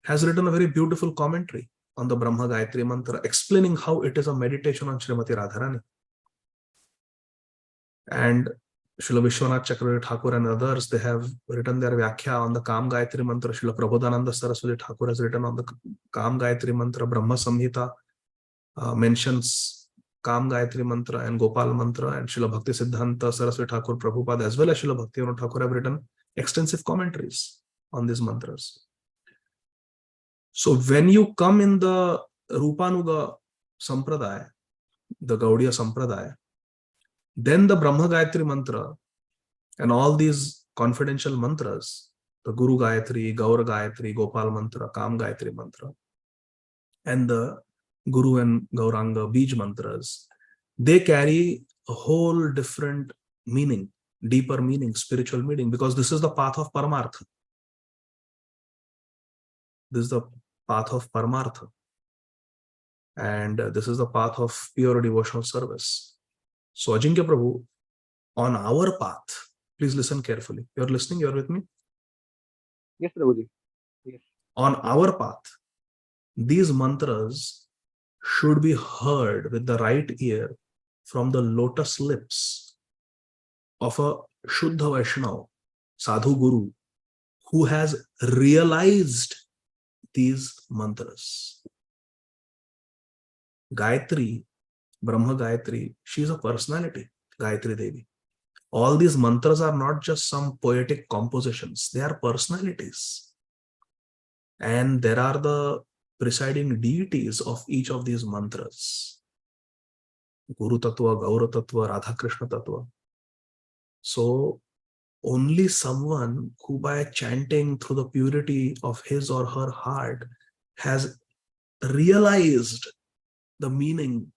has written a very beautiful commentary on the Brahma Gayatri Mantra, explaining how it is a meditation on Srimati Radharani. And Srila Vishwanath Chakravarti Thakur and others, they have written their Vyakhya on the Kam Gayatri Mantra. Srila Prabodhananda Saraswati Thakur has written on the Kam Gayatri Mantra. Brahma Samhita mentions Kam Gayatri Mantra and Gopal Mantra, and Srila Bhakti Siddhanta Saraswati Thakur Prabhupada as well as Srila Bhakti Thakur have written extensive commentaries on these mantras. So when you come in the Rupanuga Sampradaya, the Gaudiya Sampradaya, then the Brahma Gayatri Mantra and all these confidential mantras, the Guru Gayatri, Gaura Gayatri, Gopal Mantra, Kam Gayatri Mantra, and the Guru and Gauranga Bij Mantras, they carry a whole different meaning, deeper meaning, spiritual meaning, because this is the path of Paramartha. This is the path of Paramartha. And this is the path of pure devotional service. So Ajinkya Prabhu, on our path, please listen carefully. You're listening, you're with me? Yes, Prabhuji. Yes. On our path, these mantras should be heard with the right ear from the lotus lips of a Shuddha Vaishnava, Sadhu Guru, who has realized these mantras. Gayatri, Brahma Gayatri, she is a personality, Gayatri Devi. All these mantras are not just some poetic compositions, they are personalities. And there are the presiding deities of each of these mantras. Guru Tattva, Gaura Tattva, Radha Krishna Tattva. So only someone who by chanting through the purity of his or her heart has realized the meaning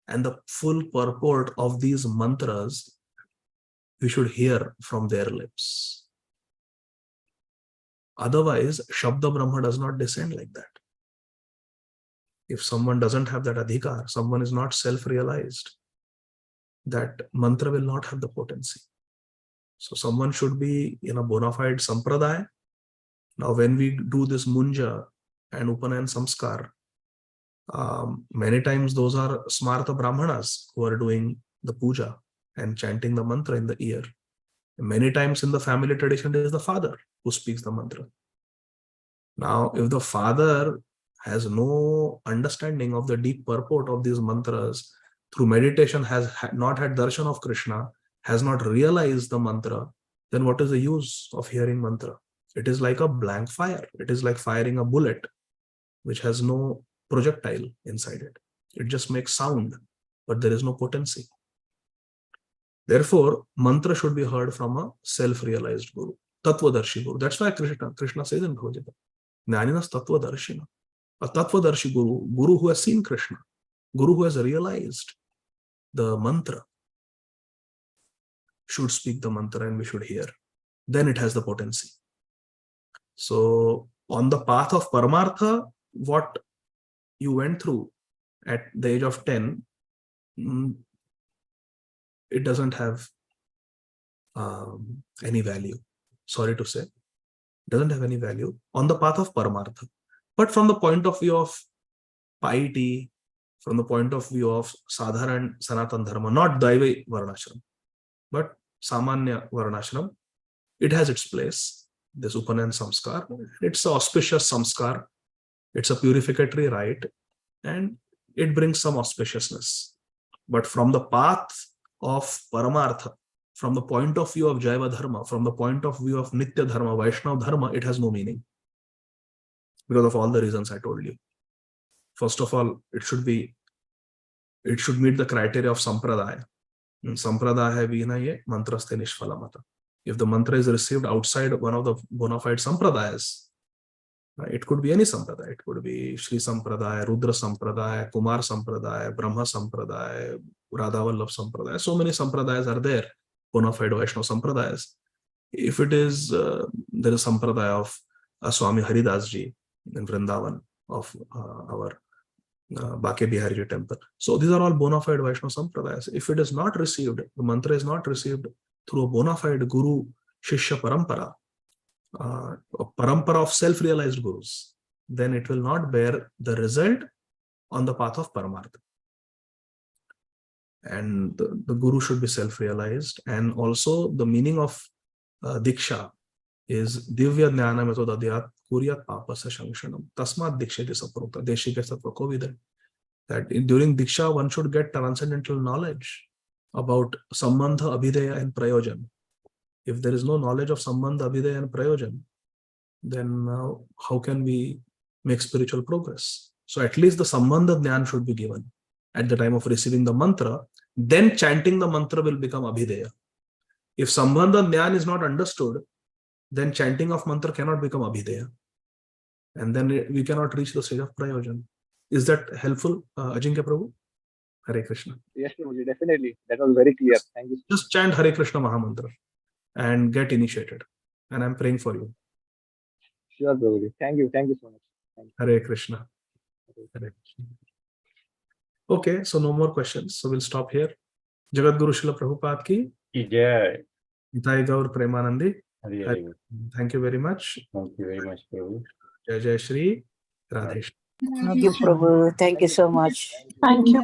and the full purport of these mantras, we should hear from their lips. Otherwise, Shabda Brahma does not descend like that. If someone doesn't have that adhikar, someone is not self-realized, that mantra will not have the potency. So someone should be in a bona fide sampradaya. Now when we do this munja and upanayan samskar, many times those are smarta brahmanas who are doing the puja and chanting the mantra in the ear. Many times in the family tradition, it is the father who speaks the mantra. Now, if the father has no understanding of the deep purport of these mantras, through meditation has not had darshan of Krishna, has not realized the mantra, then what is the use of hearing mantra? It is like a blank fire. It is like firing a bullet which has no projectile inside it. It just makes sound, but there is no potency. Therefore, mantra should be heard from a self-realized guru, tattvadarshi guru. That's why Krishna says in Bhagavatam, Jnaninas tattvadarshina. A tattvadarshi guru, guru who has seen Krishna, guru who has realized the mantra, should speak the mantra and we should hear. Then it has the potency. So on the path of Paramartha, what you went through at the age of 10, it doesn't have any value. Sorry to say, it doesn't have any value on the path of Paramartha. But from the point of view of piety, from the point of view of Sadharan Sanatan Dharma, not Daivi Varnashram, but Samanya Varnashram, it has its place. This Upanayan Samskar, it's an auspicious Samskar, it's a purificatory rite, and it brings some auspiciousness. But from the path of Paramartha, from the point of view of Jaiva Dharma, from the point of view of Nitya Dharma, Vaishnava Dharma, it has no meaning. Because of all the reasons I told you. First of all, it should meet the criteria of Sampradaya. Sampradaya vinaye mantraste nishphalamata. If the mantra is received outside one of the bona fide Sampradayas, it could be any Sampradaya. It could be Shri Sampradaya, Rudra Sampradaya, Kumar Sampradaya, Brahma Sampradaya, Radhavallabh Sampradaya. So many Sampradayas are there, bona fide Vaishnava Sampradayas. If it is, there is Sampradaya of Swami Haridas Ji in Vrindavan, of our Bake Bihariji temple. So these are all bona fide Vaishnava Sampradayas. If it is not received, the mantra is not received through a bona fide Guru Shishya Parampara, a parampara of self-realized gurus, then it will not bear the result on the path of Paramartha. And the guru should be self-realized. And also the meaning of Diksha is Divya Jnana Metodadhyat Kuryat Papasa Shangshanam. Tasmat Dikshati Saprukta Deshika Saprakovidan. That during Diksha, one should get transcendental knowledge about Sambandha, Abhideya and Prayojan. If there is no knowledge of Sambandha, Abhideya and Prayojan, then how can we make spiritual progress? So at least the Sambandha Jnana should be given at the time of receiving the mantra. Then chanting the mantra will become Abhideya. If Sambandha Jnana is not understood, then chanting of mantra cannot become Abhideya. And then we cannot reach the stage of Prayojan. Is that helpful, Ajinkya Prabhu? Hare Krishna. Yes, Prabhuji, definitely. That was very clear. Thank you. Just chant Hare Krishna Mahamantra and get initiated. And I'm praying for you. Sure, Prabhuji. Thank you. Thank you so much. Thank you. Hare Krishna. Hare Krishna. Okay, so no more questions. So we'll stop here. Jagat Guru Srila Prabhupada ki Jai. Nitai Gaur Premanandi. Hare Hare. Thank you very much. Thank you very much, Prabhu. Jai Jai Shri Radhe. Thank you, Prabhu. Thank you so much. Thank you.